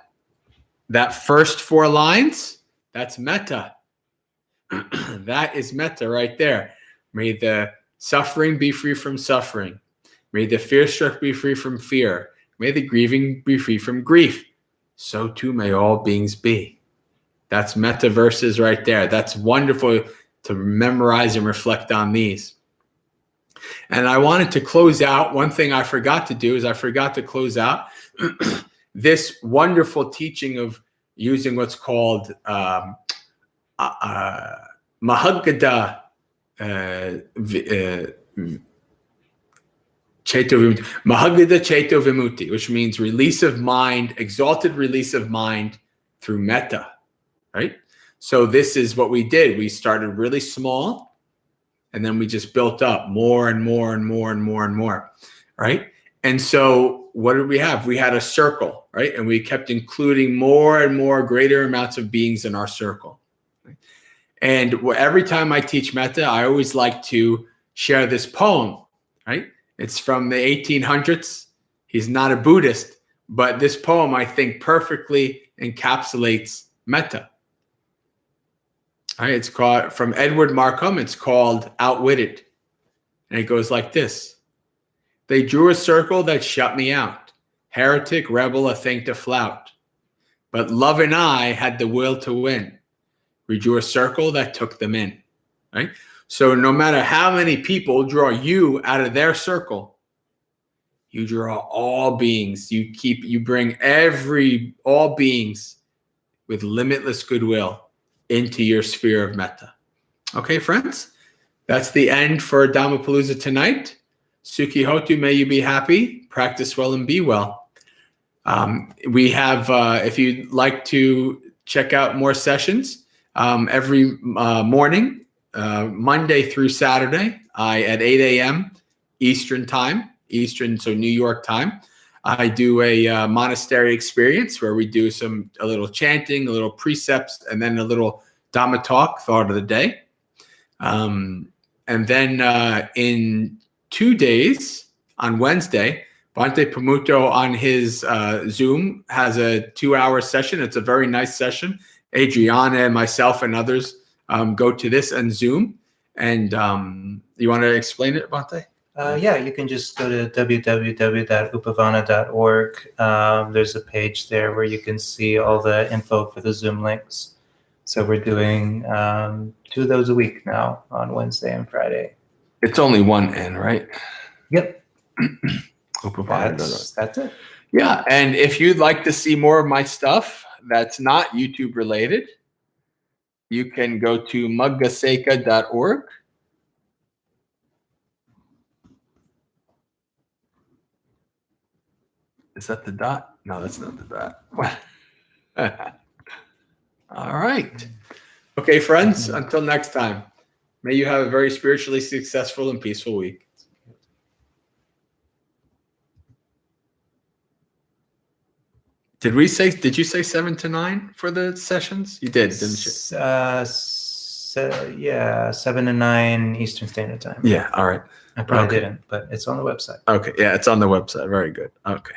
That first 4 lines, that's metta. That is metta right there. May the suffering be free from suffering. May the fear-struck be free from fear. May the grieving be free from grief. So too may all beings be. That's metta verses right there. That's wonderful to memorize and reflect on these. And I wanted to close out. One thing I forgot to do is I forgot to close out this wonderful teaching of using what's called Mahagada Cheto Vimutti, which means release of mind, exalted release of mind through metta, right? So this is what we did. We started really small, and then we just built up more and more and more and more and more, right? And so what did we have? We had a circle, right? And we kept including more and more greater amounts of beings in our circle. Right? And every time I teach metta, I always like to share this poem, right? It's from the 1800s. He's not a Buddhist, but this poem, I think, perfectly encapsulates metta. All right, it's called, from Edward Markham, it's called Outwitted. And it goes like this. They drew a circle that shut me out. Heretic, rebel, a thing to flout. But love and I had the will to win. We drew a circle that took them in. Right? So no matter how many people draw you out of their circle, You draw all beings. You bring all beings with limitless goodwill into your sphere of metta. Okay, friends? That's the end for Dhammapalooza tonight. Sukhi Hotu, may you be happy, practice well, and be well. We have, if you'd like to check out more sessions, every morning, Monday through Saturday, at 8 a.m. Eastern time, so New York time, I do a monastery experience where we do a little chanting, a little precepts, and then a little Dhamma talk, thought of the day. And then in 2 days, on Wednesday, Bhante Pamuto on his Zoom has a 2-hour session. It's a very nice session. Adriana and myself and others go to this and Zoom. And you want to explain it, Bhante? Yeah, you can just go to www.upavana.org. There's a page there where you can see all the info for the Zoom links. So we're doing 2 of those a week now on Wednesday and Friday. It's only one N, right? Yep. Upavana. That's it. Yeah, and if you'd like to see more of my stuff that's not YouTube related, you can go to MaggaSekha.org. Is that the dot? No, that's not the dot. All right. Okay, friends, until next time, may you have a very spiritually successful and peaceful week. Did you say 7 to 9 for the sessions? You did, didn't you? Yeah, 7 to 9 Eastern Standard Time. Yeah, all right. I probably didn't, but it's on the website. Okay, yeah, it's on the website. Very good. Okay.